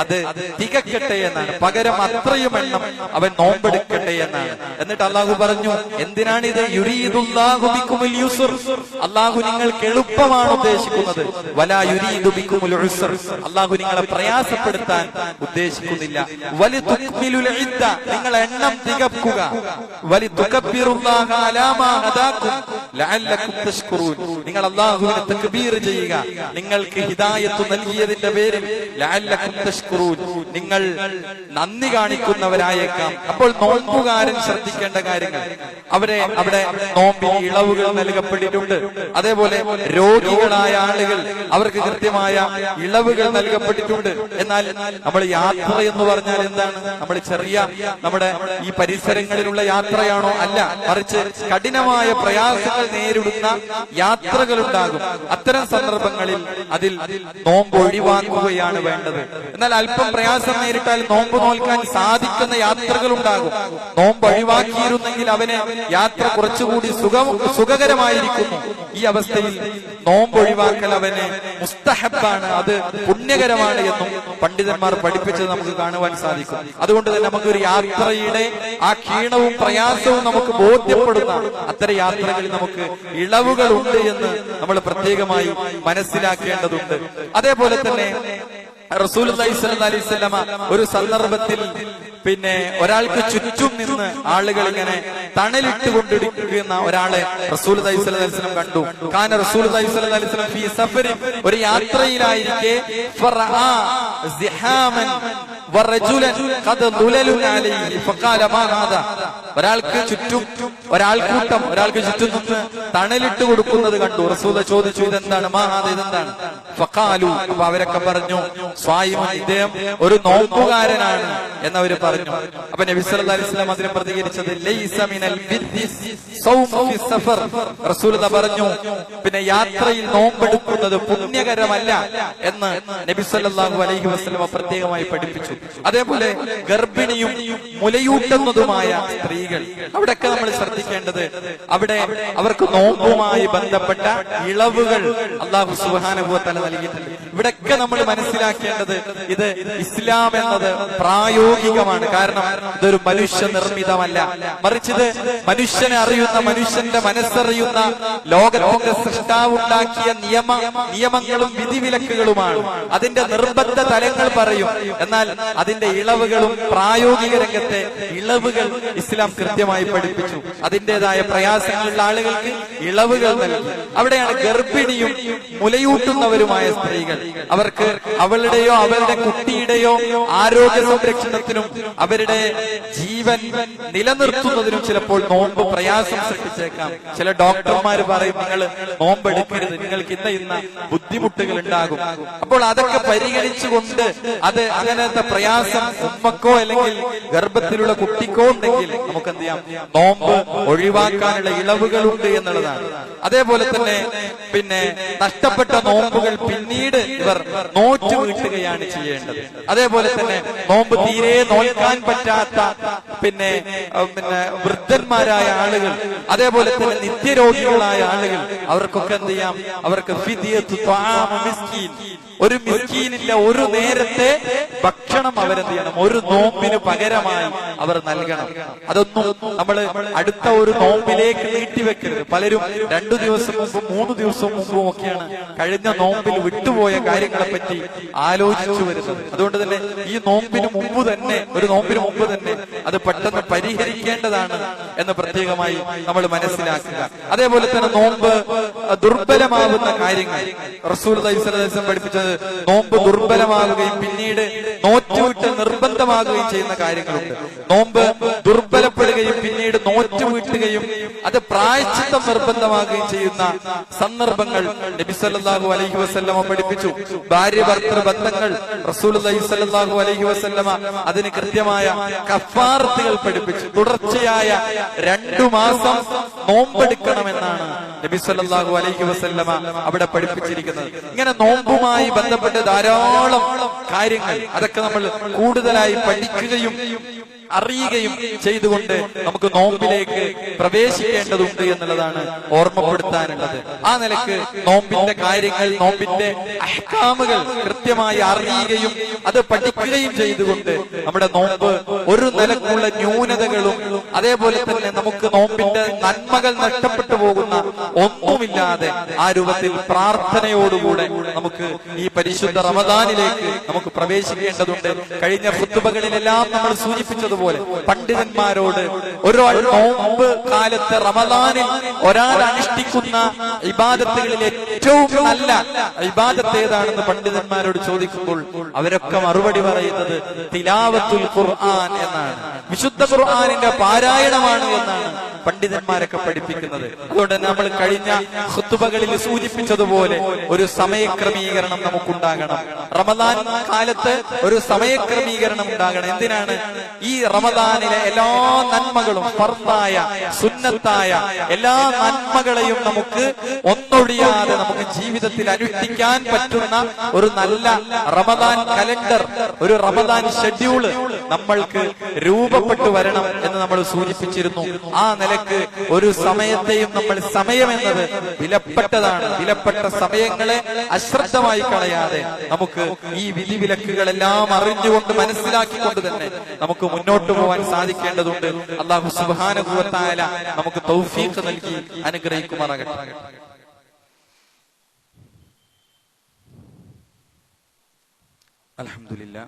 അത് തികക്കട്ടെ എന്നാണ്. പകരം അത്രയും എണ്ണം അവൻ നോമ്പെടുക്കട്ടെ എന്നാണ്. എന്നിട്ട് അള്ളാഹു പറഞ്ഞു, എന്തിനാണിത്? യുരീദുല്ലാഹു ബിക്കുമുൽ യുസ്ർ. അള്ളാഹു നിങ്ങൾക്ക് എളുപ്പമാണ് ഉദ്ദേശിക്കുന്നത്. വലാ യുരീദു ബിക്കുമുൽ ഉസ്ർ. അള്ളാഹു നിങ്ങളെ പ്രയാസപ്പെടുത്താൻ ഉദ്ദേശിക്കുന്നില്ല. വലിതുക്മിലുൽ ഇദ്ദ. നിങ്ങൾ എണ്ണം തികക്കുക. വലിതുകബ്ബിറുല്ലാഹ അലാ മാ ഹദാകും ലഅല്ലകും തശ്കുറൂൻ. നിങ്ങൾ അള്ളാഹുവിനെ തക്ബീർ ചെയ്യുക, നിങ്ങൾക്ക് ഹിദായത്ത് നൽകിയതിന്റെ പേരിൽ. ലഅല്ലകും തശ്കുറൂൻ, നിങ്ങൾ നന്ദി കാണിക്കുന്നവരായേക്കാം. അപ്പോൾ നോമ്പുകാരൻ ശ്രദ്ധിക്കേണ്ട കാര്യങ്ങൾ, അവിടെ നോമ്പിൽ ഇളവുകൾ നൽകപ്പെട്ടിട്ടുണ്ട്. അതേപോലെ രോഗികളായ ആളുകൾ, അവർക്ക് കൃത്യമായ ഇളവുകൾ നൽകപ്പെട്ടിട്ടുണ്ട്. എന്നാൽ നമ്മൾ യാത്ര എന്ന് പറഞ്ഞാൽ എന്താണ്? നമ്മൾ ചെറിയ നമ്മുടെ ഈ പരിസരങ്ങളിലുള്ള യാത്രയാണോ? അല്ല, മറിച്ച് കഠിനമായ പ്രയാസങ്ങൾ നേരിടുന്ന യാത്രകളുണ്ടാകും. അത്തരം സന്ദർഭങ്ങളിൽ അതിൽ നോമ്പ് ഒഴിവാക്കുകയാണ് വേണ്ടത്. എന്നാൽ അല്പം പ്രയാസം നേരിട്ടാൽ നോമ്പ് നോൽക്കാൻ സാധിക്കുന്ന യാത്രകളുണ്ടാകും. നോമ്പ് ഒഴിവാക്കിയിരുന്നെങ്കിൽ അവന് യാത്ര കുറച്ചുകൂടി സുഖകരമായിരിക്കുന്നു. ഈ അവസ്ഥയിൽ നോമ്പ് ഒഴിവാക്കൽ അവന് മുസ്തഹബാണ്, അത് പുണ്യകരമാണ് എന്നും പണ്ഡിതന്മാർ പഠിപ്പിച്ചത് നമുക്ക് കാണുവാൻ സാധിക്കും. അതുകൊണ്ട് തന്നെ നമുക്കൊരു യാത്രയുടെ ആ ക്ഷീണവും പ്രയാസവും നമുക്ക് ബോധ്യപ്പെടുന്ന അത്തരം യാത്രകളിൽ നമുക്ക് ഇളവുകളുണ്ട് എന്ന് നമ്മൾ പ്രത്യേകമായി മനസ്സിലാക്കേണ്ടതുണ്ട്. അതേപോലെ തന്നെ റസൂലുള്ളാഹി സ്വല്ലല്ലാഹി അലൈഹി വസല്ലമ ഒരു സന്ദർഭത്തിൽ പിന്നെ ഒരാൾക്ക് ചുറ്റും നിന്ന് ആളുകൾ ഇങ്ങനെ തണലിട്ടുകൊണ്ടിരിക്കുന്ന ഒരാളെ റസൂലുള്ളാഹി സ്വല്ലല്ലാഹി അലൈഹി വസല്ലം കണ്ടു. കാന റസൂലുള്ളാഹി സ്വല്ലല്ലാഹി അലൈഹി വസല്ലം ഫീ സഫരിൻ, ഒരു യാത്രയിലായിരിക്കെ ഫറആ സിഹാമൻ വറജുലൻ ഖദ ദുലലുൻ അലൈഹി ഫഖാല മാ ഹാദാ. ഒരാൾക്ക് ചുറ്റും ഒരാൾക്ക് ചുറ്റും നിന്ന് തണലിട്ട് കൊടുക്കുന്നത് കണ്ടു. റസൂൽ ചോദിച്ചു, ഇതെന്താണ്? മാ ഹാദാ, ഇതെന്താണ്? ഫഖാലു, അപ്പൊ അവരൊക്കെ പറഞ്ഞു, സ്വായിമൻ, ഇദ്ദേഹം ഒരു നോമ്പുകാരനാണ് എന്നവര് പറഞ്ഞു. അപ്പൊ നബി സല്ലല്ലാഹു അലൈഹി വസല്ലം അതിനെ പ്രതികരിച്ചത്, ലൈസ മിനൽ ബിദ്ദി സൗമു ഫി സഫർ. റസൂൽ പറഞ്ഞു, പിന്നെ യാത്രയിൽ നോമ്പെടുക്കുന്നത് പുണ്യകരമല്ല എന്ന് നബി സല്ലല്ലാഹു അലൈഹി വസല്ലം പ്രത്യേകമായി പഠിപ്പിച്ചു. അതേപോലെ ഗർഭിണിയും മുലയൂട്ടുന്നതുമായ സ്ത്രീകൾ, അവിടെയൊക്കെ നമ്മൾ ശ്രദ്ധിക്കേണ്ടത്, അവിടെ അവർക്ക് നോമ്പുമായി ബന്ധപ്പെട്ട ഇളവുകൾ അല്ലാഹു സുബ്ഹാനഹു വ തആല നൽകിയിട്ടുണ്ട്. ഇവിടെയൊക്കെ നമ്മൾ മനസ്സിലാക്കേണ്ടത്, ഇത് ഇസ്ലാം എന്നത് പ്രായോഗികമാണ്. കാരണം ഇതൊരു മനുഷ്യ നിർമ്മിതമല്ല, മറിച്ച് ഇത് മനുഷ്യനെ അറിയുന്ന, മനുഷ്യന്റെ മനസ്സറിയുന്ന ലോകത്തിന്റെ സൃഷ്ടാവുണ്ടാക്കിയ നിയമങ്ങളും വിധിവിലക്കുകളുമാണ്. അതിന്റെ നിർബന്ധ തലങ്ങൾ പറയും, എന്നാൽ അതിന്റെ ഇളവുകളും പ്രായോഗിക രംഗത്തെ ഇളവുകൾ ഇസ്ലാം കൃത്യമായി പഠിപ്പിച്ചു. അതിൻ്റെതായ പ്രയാസങ്ങളുള്ള ആളുകൾക്ക് ഇളവുകൾ നൽകി. അവിടെയാണ് ഗർഭിണിയും മുലയൂട്ടുന്നവരുമായ സ്ത്രീകൾ, അവർക്ക് അവളുടെയോ അവളുടെ കുട്ടിയുടെയോ ആരോഗ്യ സംരക്ഷണത്തിനും അവരുടെ ജീവൻ നിലനിർത്തുന്നതിനും ചിലപ്പോൾ നോമ്പ് പ്രയാസം സൃഷ്ടിച്ചേക്കാം. ചില ഡോക്ടർമാർ പറയും നിങ്ങൾ നോമ്പെടുക്കരുത്, നിങ്ങൾക്ക് ഇന്ന ബുദ്ധിമുട്ടുകൾ ഉണ്ടാകും. അപ്പോൾ അതൊക്കെ പരിഗണിച്ചുകൊണ്ട് അത് അങ്ങനത്തെ പ്രയാസം ഉമ്മക്കോ അല്ലെങ്കിൽ ഗർഭത്തിലുള്ള കുട്ടിക്കോ ഉണ്ടെങ്കിൽ നമുക്ക് എന്ത് ചെയ്യാം, നോമ്പ് ഒഴിവാക്കാനുള്ള ഇളവുകളുണ്ട് എന്നുള്ളതാണ്. അതേപോലെ തന്നെ പിന്നെ നഷ്ടപ്പെട്ട നോമ്പുകൾ പിന്നീട് ഇവർ നോറ്റ് വീട്ടുകയാണ് ചെയ്യേണ്ടത്. അതേപോലെ തന്നെ നോമ്പ് തീരെ നോൽക്കാൻ പറ്റാത്ത പിന്നെ വൃദ്ധന്മാരായ ആളുകൾ, അതേപോലെ തന്നെ നിത്യരോഗികളായ ആളുകൾ, അവർക്കൊക്കെ എന്ത് ചെയ്യാം, അവർക്ക് ഫിദിയത്തു ത്വാഅമു മിസ്കീൻ, ഒരു മിസ്കീനിന്റെ ഒരു നേരത്തെ ഭക്ഷണം അവരെന്ത് ചെയ്യണം, ഒരു നോമ്പിന് പകരമായി അവർ നൽകണം. അതൊന്നും നമ്മൾ അടുത്ത ഒരു നോമ്പിലേക്ക് നീട്ടിവെക്കരുത്. പലരും 2 ദിവസം മുമ്പും 3 ദിവസം മുമ്പും ഒക്കെയാണ് കഴിഞ്ഞ നോമ്പിൽ വിട്ടുപോയ കാര്യങ്ങളെ പറ്റി ആലോചിച്ചു വരുന്നത്. അതുകൊണ്ട് തന്നെ ഈ നോമ്പിന് മുമ്പ് തന്നെ, ഒരു നോമ്പിന് മുമ്പ് തന്നെ അത് പെട്ടെന്ന് പരിഹരിക്കേണ്ടതാണ് എന്ന് പ്രത്യേകമായി നമ്മൾ മനസ്സിലാക്കുക. അതേപോലെ തന്നെ നോമ്പ് ദുർബലമാകുന്ന കാര്യങ്ങൾ റസൂലുള്ളാഹി സ്വല്ലല്ലാഹു അലൈഹി വസല്ലം പഠിപ്പിച്ചത്, നോമ്പ് ദുർബലമാകുകയും പിന്നീട് നോറ്റുവിട്ട് നിർബന്ധമാകുകയും ചെയ്യുന്ന കാര്യങ്ങളുണ്ട്. നോമ്പ് ദുർബലപ്പെടുകയും പിന്നീട് നോറ്റുവിട്ടുകയും അത് പ്രായശ്ചിത്തം നിർബന്ധമാകുകയും ചെയ്യുന്ന സന്ദർഭങ്ങൾ നബി സല്ലല്ലാഹു അലൈഹി വസല്ലമ പഠിപ്പിച്ചു. ഭാര്യ ഭർത്തൃ ബന്ധങ്ങൾ റസൂലുള്ളാഹി സ്വല്ലല്ലാഹു അലൈഹി വസല്ലമ അതിന് കൃത്യമായ കഫാറത്തുകൾ പഠിപ്പിച്ചു. തുടർച്ചയായ 2 മാസം നോമ്പെടുക്കണമെന്നാണ് നബി സല്ലല്ലാഹു അലൈഹി വസല്ലമ അവിടെ പഠിപ്പിച്ചിരിക്കുന്നത്. ഇങ്ങനെ നോമ്പുമായി ബന്ധപ്പെട്ട് ധാരാളം കാര്യങ്ങൾ, അതൊക്കെ നമ്മൾ കൂടുതലായി പഠിക്കുകയും അറിയുകയും ചെയ്തുകൊണ്ട് നമുക്ക് നോമ്പിലേക്ക് പ്രവേശിക്കേണ്ടതുണ്ട് എന്നുള്ളതാണ് ഓർമ്മപ്പെടുത്താനുള്ളത്. ആ നിലക്ക് നോമ്പിന്റെ കാര്യങ്ങൾ, നോമ്പിന്റെ അഹ്കാമുകൾ കൃത്യമായി അറിയുകയും അത് പഠിക്കുകയും ചെയ്തുകൊണ്ട് നമ്മുടെ നോമ്പ് ഒരു നിലക്കുള്ള ന്യൂനതകളും അതേപോലെ തന്നെ നമുക്ക് നോമ്പിന്റെ നന്മകൾ നഷ്ടപ്പെട്ടു പോകുന്ന ഒന്നുമില്ലാതെ ആ രൂപത്തിൽ പ്രാർത്ഥനയോടുകൂടെ നമുക്ക് ഈ പരിശുദ്ധ റമദാനിലേക്ക് നമുക്ക് പ്രവേശിക്കേണ്ടതുണ്ട്. കഴിഞ്ഞ ഖുത്ബകളിലെല്ലാം നമ്മൾ സൂചിപ്പിച്ചത് പോലെ പണ്ഡിതന്മാരോട് ഒരാൾ നോമ്പ് കാലത്ത് റമദാനിൽ ഒരാൾ അനുഷ്ഠിക്കുന്ന ഇബാദത്തുകളിൽ ഏറ്റവും നല്ല ഇബാദത്ത് ഏതാണെന്ന് പണ്ഡിതന്മാരോട് ചോദിക്കുമ്പോൾ അവരൊക്കെ മറുപടി പറയുന്നത് തിലാവത്തുൽ ഖുർആൻ എന്നാണ്, വിശുദ്ധ ഖുർആനിന്റെ പാരായണമാണ് എന്നാണ് പണ്ഡിതന്മാരൊക്കെ പഠിപ്പിക്കുന്നത്. അതുകൊണ്ട് നമ്മൾ കഴിഞ്ഞ ഖുത്ബകളിൽ സൂചിപ്പിച്ചതുപോലെ ഒരു സമയക്രമീകരണം നമുക്കുണ്ടാകണം. റമദാൻ കാലത്ത് ഒരു സമയക്രമീകരണം ഉണ്ടാകണം. എന്തിനാണ്? ഈ റമദാനിലെ എല്ലാ നന്മകളും, ഫർദായ സുന്നത്തായ എല്ലാ നന്മകളെയും നമുക്ക് ഒന്നൊഴിയാതെ നമുക്ക് ജീവിതത്തിൽ അനുഷ്ഠിക്കാൻ പറ്റുന്ന ഒരു നല്ല റമദാൻ കലണ്ടർ, ഒരു റമദാൻ ഷെഡ്യൂള് നമ്മൾക്ക് രൂപപ്പെട്ടു വരണം എന്ന് നമ്മൾ സൂചിപ്പിച്ചിരുന്നു. ആ നിലക്ക് ഒരു സമയത്തെയും നമ്മൾ, സമയം എന്നത് വിലപ്പെട്ടതാണ്, വിലപ്പെട്ട സമയങ്ങളെ അശ്രദ്ധമായി കളയാതെ നമുക്ക് ഈ വിധിവിലക്കുകളെല്ലാം അറിഞ്ഞുകൊണ്ട് മനസ്സിലാക്കിക്കൊണ്ട് തന്നെ നമുക്ക് മുന്നോട്ട് പോകാൻ സാധിക്കേണ്ടതുണ്ട്. അല്ലാഹു സുബ്ഹാനഹു വ തആല നമുക്ക് തൗഫീഖ് നൽകി അനുഗ്രഹിക്കുമാറാകട്ടെ. അൽഹംദുലില്ലാ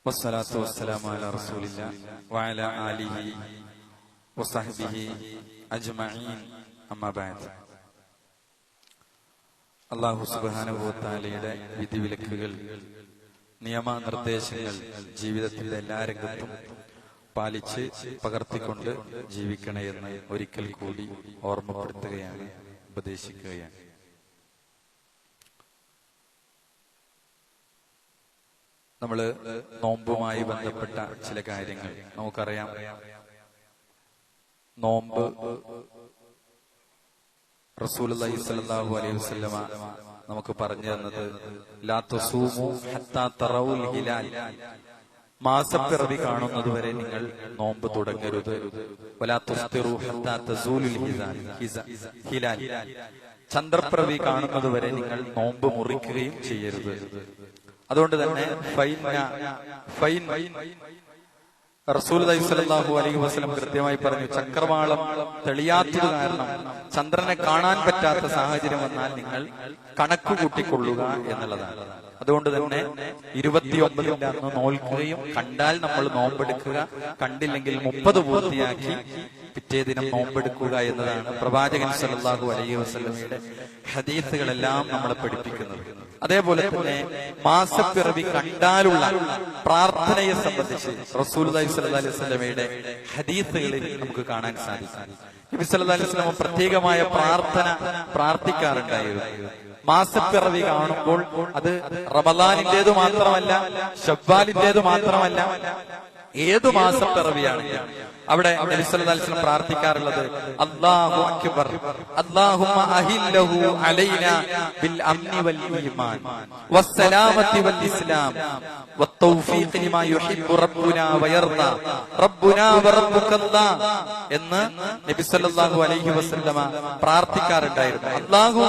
വസ്സലാത്തു വസ്സലാമു അലാ റസൂലില്ലാ വഅലാ ആലിഹി വസഹ്ബിഹി അജ്മഈൻ, അമ്മാ ബഅദ്. അല്ലാഹു സുബ്ഹാനഹു വ തആലയുടെ വിധിവിലക്കുകൾ, നിയമനിർദ്ദേശങ്ങൾ ജീവിതത്തിന്റെ എല്ലാ രംഗത്തും പാലിച്ച് പകർത്തിക്കൊണ്ട് ജീവിക്കണമെന്ന് ഒരിക്കൽ കൂടി ഓർമ്മപ്പെടുത്തുകയാണ്, ഉപദേശിക്കുകയാണ്. നമ്മള് നോമ്പുമായി ബന്ധപ്പെട്ട ചില കാര്യങ്ങൾ നമുക്കറിയാം. നോമ്പ് റസൂലുള്ളാഹി സ്വല്ലല്ലാഹു അലൈഹി വസല്ലമ നമുക്ക് പറഞ്ഞു തന്നത്, ലാ തസൂമു ഹത്താ തറൗൽ ഹിലാൽ, മാസപ്പിറവി കാണുന്നതുവരെ നിങ്ങൾ നോമ്പ് തുടങ്ങരുത്. വലാ തുഫ്തിറു ഹത്താ തസൂലുൽ ഹിലാൽ, ചന്ദ്രപ്പിറവി കാണുന്നതുവരെ നിങ്ങൾ നോമ്പ് മുറിക്കുകയും ചെയ്യരുത്. അതുകൊണ്ട് തന്നെ റസൂലുള്ളാഹി സ്വല്ലല്ലാഹു അലൈഹി വസല്ലം കൃത്യമായി പറഞ്ഞു, ചക്രവാളം തെളിയാത്തത് കാരണം ചന്ദ്രനെ കാണാൻ പറ്റാത്ത സാഹചര്യം വന്നാൽ നിങ്ങൾ കണക്ക് കൂട്ടിക്കൊള്ളുക എന്നുള്ളതാണ്. അതുകൊണ്ട് തന്നെ 29 അന്ന് നോൽക്കുകയും കണ്ടാൽ നമ്മൾ നോമ്പെടുക്കുക, കണ്ടില്ലെങ്കിൽ 30 പൂർത്തിയാക്കി പിറ്റേ ദിനം നോമ്പെടുക്കുക എന്നതാണ് പ്രവാചകൻ സല്ലല്ലാഹു അലൈഹി വസല്ലമയുടെ ഹദീസുകളെല്ലാം നമ്മളെ പഠിപ്പിക്കുന്നത്. അതേപോലെ തന്നെ മാസപ്പിറവി കണ്ടാലുള്ള പ്രാർത്ഥനയെ സംബന്ധിച്ച് റസൂലുള്ളാഹി സ്വല്ലല്ലാഹി അലൈഹി വസല്ലമയുടെ ഹദീസുകളിൽ നമുക്ക് കാണാൻ സാധിക്കും. നബി സല്ലല്ലാഹു അലൈഹി വസല്ലം പ്രത്യേകമായ പ്രാർത്ഥന പ്രാർത്ഥിക്കാറുണ്ടായിരുന്നു. മാസപ്പിറവി കാണുമ്പോൾ അത് റമദാനിന്റേതു മാത്രമല്ല, ശവ്വാലിന്റേതു മാത്രമല്ല, ഏതു മാസപ്പിറവിയാണെങ്കിലും അവിടെ നബി സല്ലല്ലാഹു അലൈഹി വസല്ലം പ്രാർത്ഥിക്കാറുള്ളത് അല്ലാഹു അക്ബർ അല്ലാഹുമ്മ അഹില്ലഹു അലൈനാ ബിൽ അംനി വൽ ഈമാൻ വസ്സലാമത്തി വൽ ഇസ്ലാം വത്തൗഫീഖ് ലിമാ യുഹിബ്ബു റബ്ബുനാ വയർദാ റബ്ബുനാ വറബ്ബുകല്ലാ എന്ന് നബി സല്ലല്ലാഹു അലൈഹി വസല്ലമ പ്രാർത്ഥിക്കാറുണ്ടായിരുന്നു. അല്ലാഹു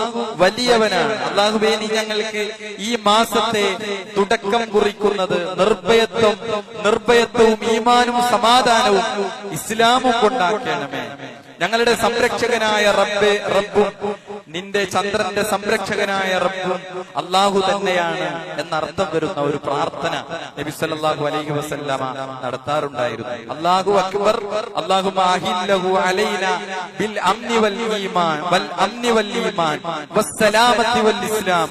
വലിയവനാണ്, അല്ലാഹുവേ നീ ഞങ്ങൾക്ക് ഈ മാസത്തെ തുടക്കം കുറിക്കുന്നത് നിർഭയത്വവും ഈമാനും സമാധാനവും ഇസ്ലാമും കൊണ്ടാക്കണമേ. ഞങ്ങളുടെ സംരക്ഷകനായ റബ്ബും നിന്റെ ചന്ദ്രന്റെ സംരക്ഷകനായ റബ്ബും അല്ലാഹു തന്നെയാണ് എന്നർത്ഥം വരുന്ന ഒരു പ്രാർത്ഥന നബി സല്ലല്ലാഹു അലൈഹി വസല്ലമ നടത്താറുണ്ടായിരുന്നു. അല്ലാഹു അക്ബർ അല്ലാഹുമ്മ അഹില്ലഹു അലൈനാ ബിൽ അംനി വൽ ഈമാൻ വസ്സലാമത്തി വൽ ഇസ്ലാം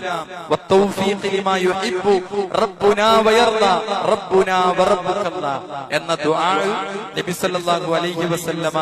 വത്തൗഫീഖ് ലിമാ യുഹിബ്ബു റബ്ബുനാ വയർദാ റബ്ബുനാ വറബ്ബുകല്ലാ എന്ന ദുആ നബി സല്ലല്ലാഹു അലൈഹി വസല്ലമ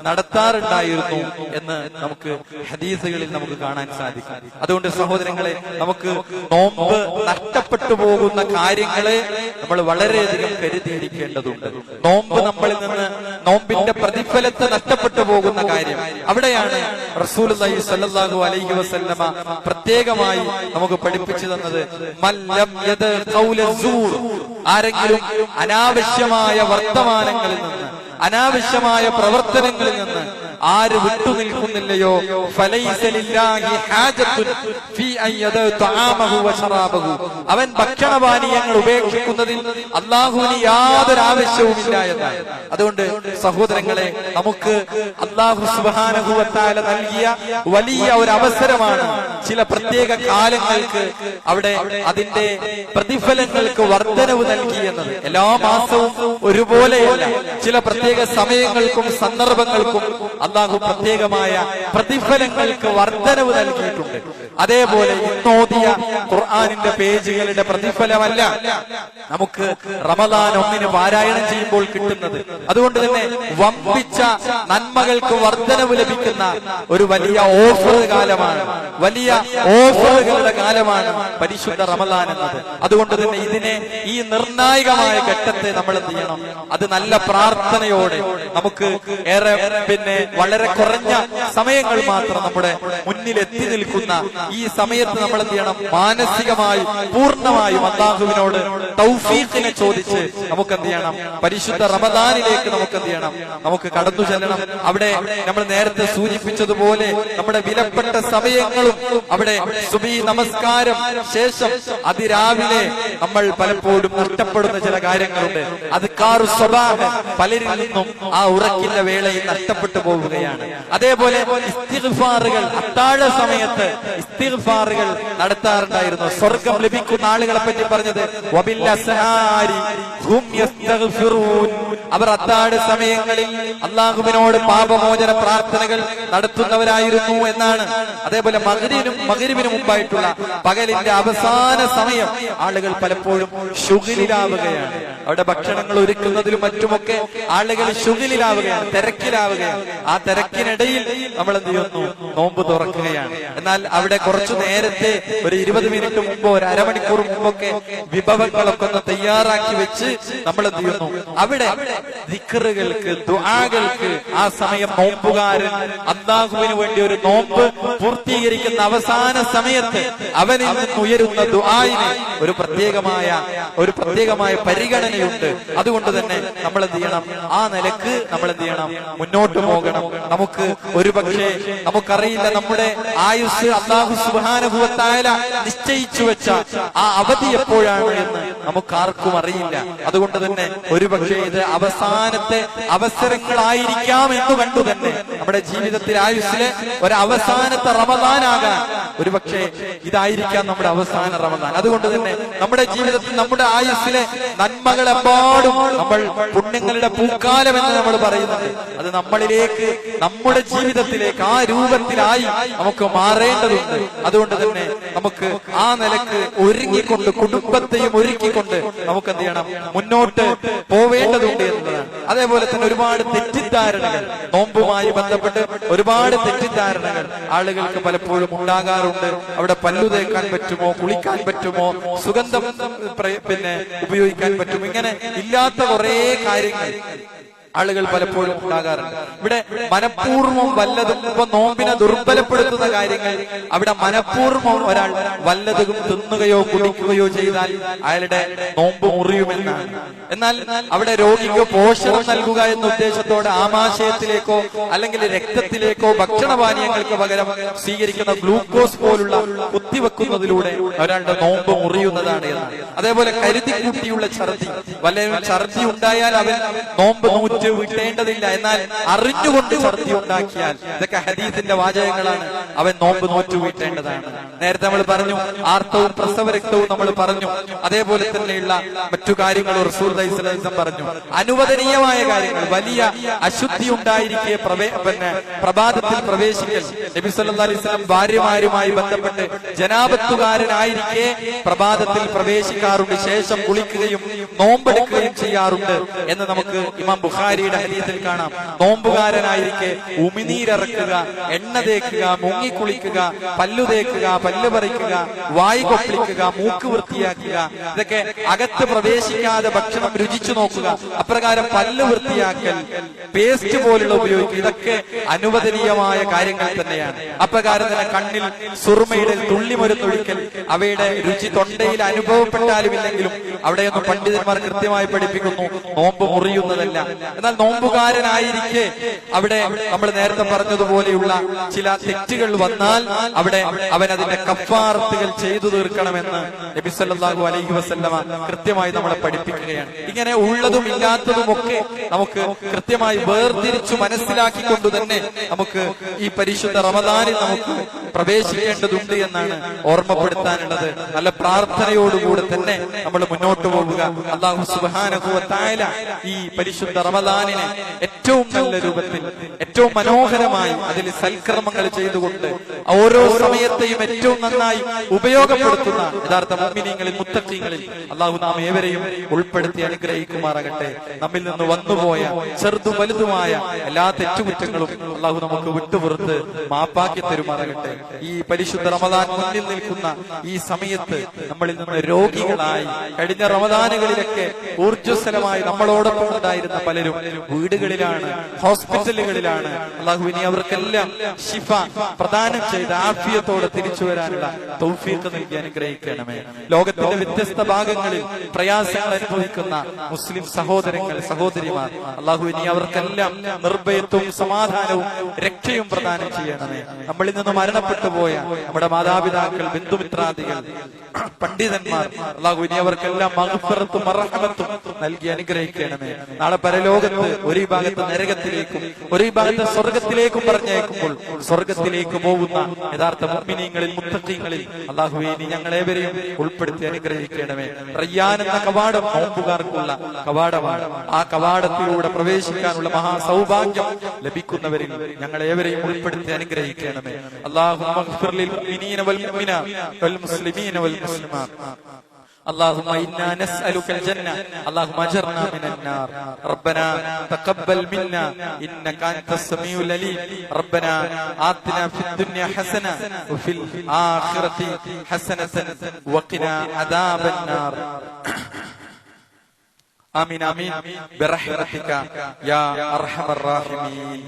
നടത്താറുണ്ടായിരുന്നു എന്ന് നമുക്ക് ഹദീസുകളിൽ നമുക്ക് കാണാൻ സാധിക്കും. അതുകൊണ്ട് സഹോദരങ്ങളെ, നമുക്ക് നോമ്പ് നഷ്ടപ്പെട്ടു പോകുന്ന കാര്യങ്ങളെ നമ്മൾ വളരെയധികം കരുതിയിരിക്കേണ്ടതുണ്ട്. നോമ്പ് നമ്മളിൽ നിന്ന് നോമ്പിന്റെ പ്രതിഫലത്തെ നഷ്ടപ്പെട്ടു പോകുന്ന കാര്യം അവിടെയാണ് റസൂലുള്ളാഹി സ്വല്ലല്ലാഹു അലൈഹി വസല്ലമ പ്രത്യേകമായി നമുക്ക് പഠിപ്പിച്ചു തന്നത്. മല്ലം യദ ഖൗല സൂർ, ആരെങ്കിലും അനാവശ്യമായ വർത്തമാനങ്ങളിൽ നിന്ന്, അനാവശ്യമായ പ്രവർത്തനങ്ങളിൽ നിന്ന് ആര് വിട്ടുനിൽക്കുന്നില്ലയോ ഫലൈസ ലില്ലാഹി ഹാജത്തുൻ ഫീ അൻ യദഅ തആമഹു വശറാബഹു, അവൻ ഭക്ഷണപാനീയങ്ങൾ ഉപേക്ഷിക്കുന്നതിൽ അല്ലാഹുവിന് യാതൊരു ആവശ്യവുമില്ല എന്നാണ്. അതുകൊണ്ട് സഹോദരങ്ങളെ, നമുക്ക് അല്ലാഹു സുബ്ഹാനഹു വ തആല നൽകിയ വലിയ ഒരു അവസരമാണ് ചില പ്രത്യേക കാലങ്ങൾക്ക് അവിടെ അതിന്റെ പ്രതിഫലങ്ങൾക്ക് വർധനവ് നൽകി എന്നത്. എല്ലാ മാസവും ഒരുപോലെയല്ല, ചില പ്രത്യേക സമയങ്ങൾക്കും സന്ദർഭങ്ങൾക്കും അല്ലാഹു പ്രത്യേകമായ പ്രതിഫലങ്ങൾക്ക് വർധനവ് നൽകിയിട്ടുണ്ട്. അതേപോലെ ഇന്നോദിയ ഖുർആനിന്റെ പേജുകളുടെ പ്രതിഫലമല്ല നമുക്ക് റമദാൻ 1 പാരായണം ചെയ്യുമ്പോൾ കിട്ടുന്നത്. അതുകൊണ്ട് തന്നെ വമ്പിച്ച നന്മകൾക്ക് വർധനവ് ലഭിക്കുന്ന ഒരു വലിയ ഓഫർ കാലമാണ്, വലിയ ഓഫറുകളുടെ കാലമാണ് പരിശുദ്ധ റമദാൻ എന്നത്. അതുകൊണ്ട് തന്നെ ഇതിനെ, ഈ നിർണായകമായ ഘട്ടത്തെ നമ്മൾ എന്ത് ചെയ്യണം? അത് നല്ല പ്രാർത്ഥനയോടെ നമുക്ക് ഏറെ വളരെ കുറഞ്ഞ സമയങ്ങൾ മാത്രം നമ്മുടെ മുന്നിൽ എത്തി നിൽക്കുന്ന ഈ സമയത്ത് നമ്മൾ എന്ത് ചെയ്യണം? മാനസികമായി പൂർണ്ണമായും അല്ലാഹുവിനോട് തൗഫീഖിനെ ചോദിച്ച് നമുക്ക് എന്ത് ചെയ്യണം? പരിശുദ്ധ റമദാനിലേക്ക് നമുക്ക് എന്ത് ചെയ്യണം? നമുക്ക് കടന്നു ചെല്ലണം. അവിടെ നമ്മൾ നേരത്തെ സൂചിപ്പിച്ചതുപോലെ നമ്മുടെ വിലപ്പെട്ട സമയങ്ങളും അവിടെ സുബഹി നമസ്കാരം ശേഷം അതിരാവിലെ നമ്മൾ പലപ്പോഴും നഷ്ടപ്പെടുന്ന ചില കാര്യങ്ങളുണ്ട്. അദ്കാറു സ്വബാഹ് പലരിൽ നിന്നും ആ ഉറക്കിന്റെ വേളയിൽ നഷ്ടപ്പെട്ടു പോവുകയാണ്. അതേപോലെ ഇസ്തിഗ്ഫാറുകൾ, അത്താഴ സമയത്ത് ഇസ്തിഗ്ഫാറുകൾ നടത്താറുണ്ടായിരുന്നു. സ്വർഗം ലഭിക്കുന്ന ആളുകളെ പറ്റി പറഞ്ഞത് വബിൽ അസ്ഹാരി ഹും യസ്തഗ്ഫിറൂൻ, അവർ അത്താഴ സമയങ്ങളിൽ അല്ലാഹുവിനോട് പാപമോചന പ്രാർത്ഥനകൾ നടത്തുന്നവരായിരുന്നു എന്നാണ്. അതേപോലെ മഗ്രിബിന് മുമ്പായിട്ടുള്ള പകലിന്റെ അവസാന സമയം ആളുകൾ പലപ്പോഴും ശുഗ്ലിലാവുകയാണ്. അവിടെ ഭക്ഷണങ്ങൾ ഒരുക്കുന്നതിലും മറ്റുമൊക്കെ ആളുകൾ ശുഗ്ലിലാവുകയാണ്, തിരക്കിലാവുകയാണ്. ആ തിരക്കിനിടയിൽ നമ്മൾ എന്ത് ചെയ്യുന്നു? നോമ്പ് തുറക്കുകയാണ്. എന്നാൽ അവിടെ കുറച്ചു നേരത്തെ ഒരു 20 മിനിറ്റ് മുമ്പോ ഒരു അരമണിക്കൂർ മുമ്പൊക്കെ വിഭവങ്ങളൊക്കെ ഒന്ന് തയ്യാറാക്കി വെച്ച് നമ്മൾ എന്ത് ചെയ്യുന്നു? അവിടെ ദിക്റുകൾക്ക്, ദുആകൾക്ക് ആ സമയം നോമ്പുകാരൻ അല്ലാഹുവിന് വേണ്ടി ഒരു നോമ്പ് പൂർത്തീകരിക്കുന്ന അവസാന സമയത്ത് അവനിൽ നിന്ന് ഉയരുന്ന ദുആയിന് ഒരു പ്രത്യേകമായ പരിഗണനയുണ്ട്. അതുകൊണ്ട് തന്നെ നമ്മൾ എന്ത് ചെയ്യണം? ആ നിലക്ക് നമ്മൾ എന്ത് ചെയ്യണം? മുന്നോട്ട് പോകണം. നമുക്ക് ഒരുപക്ഷെ നമുക്കറിയില്ല നമ്മുടെ ആയുസ് അല്ലാഹു സുബ്ഹാനഹു വ തആല നിശ്ചയിച്ചു വെച്ച ആ അവധി എപ്പോഴാണ് എന്ന് നമുക്കാർക്കും അറിയില്ല. അതുകൊണ്ട് തന്നെ ഒരുപക്ഷെ ഇത് അവസാന അവസാനത്തെ അവസരങ്ങളായിരിക്കാം എന്ന് കണ്ടു തന്നെ നമ്മുടെ ജീവിതത്തിൽ ആയുസ്സിലെ ഒരു അവസാനത്തെ റമദാനാകാൻ ഒരുപക്ഷെ ഇതായിരിക്കാം നമ്മുടെ അവസാന റമദാൻ. അതുകൊണ്ട് തന്നെ നമ്മുടെ ജീവിതത്തിൽ നമ്മുടെ ആയുസ്സിലെ നന്മകളെമ്പാടും നമ്മൾ പുണ്യങ്ങളുടെ പൂക്കാലം എന്ന് നമ്മൾ പറയുന്നത് അത് നമ്മളിലേക്ക്, നമ്മുടെ ജീവിതത്തിലേക്ക് ആ രൂപത്തിലായി നമുക്ക് മാറേണ്ടതുണ്ട്. അതുകൊണ്ട് തന്നെ നമുക്ക് ആ നിലക്ക് ഒരുങ്ങിക്കൊണ്ട്, കുടുംബത്തെയും ഒരുക്കിക്കൊണ്ട് നമുക്ക് എന്ത് ചെയ്യണം, മുന്നോട്ട് പോവേണ്ടതുണ്ട് എന്നതാണ്. അതേപോലെ തന്നെ ഒരുപാട് തെറ്റിദ്ധാരണകൾ, നോമ്പുമായി ബന്ധപ്പെട്ട് ഒരുപാട് തെറ്റിദ്ധാരണകൾ ആളുകൾക്ക് പലപ്പോഴും ഉണ്ടാകാറുണ്ട്. അവിടെ പല്ലു തേക്കാൻ പറ്റുമോ, കുളിക്കാൻ പറ്റുമോ, സുഗന്ധം ഉപയോഗിക്കാൻ പറ്റുമോ, ഇങ്ങനെ ഇല്ലാത്ത കുറെ കാര്യങ്ങൾ ആളുകൾ പലപ്പോഴും ഉണ്ടാകാറുണ്ട്. ഇവിടെ മനഃപൂർവ്വം വല്ലതും, ഇപ്പൊ നോമ്പിനെ ദുർബലപ്പെടുത്തുന്ന കാര്യങ്ങൾ, അവിടെ മനഃപൂർവ്വം ഒരാൾ വല്ലതും തിന്നുകയോ കുടിക്കുകയോ ചെയ്താൽ അയാളുടെ നോമ്പ് മുറിയുമെന്നാണ്. എന്നാൽ അവിടെ രോഗിക്ക് പോഷണം നൽകുക എന്ന ഉദ്ദേശത്തോടെ ആമാശയത്തിലേക്കോ അല്ലെങ്കിൽ രക്തത്തിലേക്കോ ഭക്ഷണപാനീയങ്ങൾക്ക് പകരം സ്വീകരിക്കുന്ന ഗ്ലൂക്കോസ് പോലുള്ള കുത്തിവെക്കുന്നതിലൂടെ ഒരാളുടെ നോമ്പ് മുറിയുന്നതാണ് എന്നാണ്. അതേപോലെ കരുതിക്കൂട്ടിയുള്ള ഛർദി, വല്ലതും ഛർദി ഉണ്ടായാൽ അവൻ നോമ്പ് വിട്ടേണ്ടതില്ല, എന്നാൽ അറിഞ്ഞുകൊണ്ട് ഛർദി ഉണ്ടാക്കിയാൽ, ഇതൊക്കെ ഹദീസിന്റെ വാചകങ്ങളാണ്, അവൻ നോമ്പ് നോറ്റു വീട്ടേണ്ടതാണ്. നേരത്തെ നമ്മൾ പറഞ്ഞു ആർത്തവും പ്രസവരക്തവും നമ്മൾ പറഞ്ഞു. അതേപോലെ തന്നെയുള്ള മറ്റു കാര്യങ്ങൾ റസൂൽ പറഞ്ഞു. അനുവദനീയമായ കാര്യങ്ങൾ, വലിയ അശുദ്ധി ഉണ്ടായിരിക്കെ പ്രഭാതത്തിൽ പ്രവേശിക്കൽ. നബി സല്ലല്ലാഹു അലൈഹി വസല്ലം ഭാര്യമാരുമായി ബന്ധപ്പെട്ട് ജനാബത്തുകാരനായിരിക്കെ പ്രഭാതത്തിൽ പ്രവേശിക്കാറുണ്ട്, ശേഷം കുളിക്കുകയും നോമ്പെടുക്കുകയും ചെയ്യാറുണ്ട് എന്ന് നമുക്ക് ഇമാം ബുഖാരിയുടെ ഹദീസിൽ കാണാം. നോമ്പുകാരനായിരിക്കെ ഉമിനീരിറക്കുക, എണ്ണ തേക്കുക, മുങ്ങിക്കുളിക്കുക, പല്ലു തേക്കുക, പല്ല് പറിക്കുക, വായ് കൊപ്പിളിക്കുക, മൂക്ക് വൃത്തിയാക്കുക, ഇതൊക്കെ അകത്ത് പ്രവേശിക്കാതെ ഭക്ഷണം രുചിച്ചു നോക്കുക, അപ്രകാരം പല്ല് വൃത്തിയാക്കൽ, പേസ്റ്റ് പോലുള്ള ഉപയോഗിക്കുക, ഇതൊക്കെ അനുവദനീയമായ കാര്യങ്ങൾ തന്നെയാണ്. അപ്രകാരം തന്നെ കണ്ണിൽ സുറുമയുടെ തുള്ളിമരുന്നൊഴിക്കൽ, അവയുടെ രുചി തൊണ്ടയിൽ അനുഭവപ്പെട്ടാലും ഇല്ലെങ്കിലും അവിടെയൊന്നും പണ്ഡിതന്മാർ കൃത്യമായി പഠിപ്പിക്കുന്നു നോമ്പ് മുറിയുന്നതല്ല. എന്നാൽ നോമ്പുകാരനായിരിക്കെ അവിടെ നമ്മൾ നേരത്തെ പറഞ്ഞതുപോലെയുള്ള ചില തെറ്റുകൾ വന്നാൽ അവിടെ അവൻ അതിന്റെ കഫാറത്തുകൾ ചെയ്തു തീർക്കണമെന്ന് നബി സല്ലല്ലാഹു അലൈഹി വസല്ലമ കൃത്യമായി നമ്മളെ പഠിപ്പിക്കുകയാണ്. ഇങ്ങനെ ഉള്ളതും ഇല്ലാത്തതും ഒക്കെ നമുക്ക് കൃത്യമായി വേർതിരിച്ചു മനസ്സിലാക്കിക്കൊണ്ട് തന്നെ നമുക്ക് ഈ പരിശുദ്ധ റമദാനിൽ നമുക്ക് പ്രവേശിക്കേണ്ടതുണ്ട് എന്നാണ് ഓർമ്മപ്പെടുത്താനുള്ളത്. നല്ല പ്രാർത്ഥനയോടുകൂടെ തന്നെ നമ്മൾ മുന്നോട്ട് പോവുക. അല്ലാഹു സുബ്ഹാനഹു വ തആല ഈ പരിശുദ്ധ റമദാനിനെ ഏറ്റവും നല്ല രൂപത്തിൽ, ഏറ്റവും മനോഹരമായി അതിൽ സൽക്കർമ്മങ്ങൾ ചെയ്തുകൊണ്ട് ഓരോ സമയത്തെയും ഏറ്റവും നന്നായി ഉപയോഗപ്പെടുത്തുന്ന യഥാർത്ഥ മുഅ്മിനീങ്ങളിൽ, മുത്തഖീങ്ങളിൽ അല്ലാഹു നാം ഏവരെയും ഉൾപ്പെടുത്തി അനുഗ്രഹിക്കുമാറാകട്ടെ. നമ്മിൽ നിന്ന് വന്നുപോയ ചെറുതും വലുതുമായ എല്ലാ തെറ്റുകുറ്റങ്ങളും അല്ലാഹു നമുക്ക് വിട്ടുപുറത്ത് മാപ്പാക്കി തരുമാറാകട്ടെ. ഈ പരിശുദ്ധ റമദാൻ മുന്നിൽ നിൽക്കുന്ന ഈ സമയത്ത് നമ്മളിൽ നിന്ന് രോഗികളായി, കഴിഞ്ഞ റമദാനുകളിലൊക്കെ ഊർജ്ജസ്വലമായി നമ്മളോടൊപ്പം ഉണ്ടായിരുന്ന പലരും വീടുകളിലാണ്, ഹോസ്പിറ്റലുകളിലാണ്. അല്ലാഹു ഇനി അവർക്കെല്ലാം ശിഫ പ്രദാനം ചെയ്ത് ആഫിയത്തോടെ തിരിച്ചു വരാനുള്ള തൗഫീഖ് നൽകി അനുഗ്രഹിക്കണമേ. ലോകത്തിന്റെ വ്യത്യസ്ത ഭാഗങ്ങളിൽ പ്രയാസങ്ങൾ അനുഭവിക്കുന്ന മുസ്ലിം സഹോദരങ്ങൾ, സഹോദരിമാർ, അല്ലാഹു ഇനി അവർക്കെല്ലാം നിർഭയത്വവും സമാധാനവും രക്ഷയും പ്രദാനം ചെയ്യണമേ. നമ്മളിൽ നിന്ന് മരണപ്പെട്ടു പോയ നമ്മുടെ മാതാപിതാക്കൾ, ബന്ധുമിത്രാദികൾ, പണ്ഡിതന്മാർ, അല്ലാഹു ഇനി അവർക്കെല്ലാം മഗ്ഫിറത്തും മർഹമത്തും നൽകി അനുഗ്രഹിക്കണമേ. നാളെ പരലോകത്ത് ഒരു ഭാഗത്ത് നരകത്തിലേക്കും ഒരു ഭാഗത്ത് സ്വർഗത്തിലേക്കും പറഞ്ഞേക്കുമ്പോൾ സ്വർഗത്തിലേക്ക് പോകുന്ന യഥാർത്ഥ മുഅ്മിനീങ്ങളിൽ, മുത്തഖീങ്ങളിൽ അല്ലാഹുവേ നീ ഞങ്ങളേവരെയും ഉൾപ്പെടുത്തി അനുഗ്രഹിക്കണമേ. റയ്യാൻ എന്ന കവാടം നോമ്പുകാർക്കുള്ള കവാടമാണ്. ആ കവാടത്തിലൂടെ പ്രവേശിക്കാനുള്ള മഹാസൗഭാഗ്യം ലഭിക്കുന്നവരിൽ ഞങ്ങളേവരെയും ഉൾപ്പെടുത്തി അനുഗ്രഹിക്കണമേ. അല്ലാഹുമ്മ ഗ്ഫിർ ലിൽ മുഅ്മിനീന വൽ മുഅ്മിനാത്ത് വൽ മുസ്ലിമീന വൽ മുസ്ലിമാത്ത്. اللهم إنا نسألك الجنة اللهم أجرنا من النار ربنا تقبل منا إنك أنت السميع العليم ربنا آتنا في الدنيا حسنة وفي الآخرة حسنة وقنا عذاب النار آمين آمين برحمتك يا أرحم الراحمين.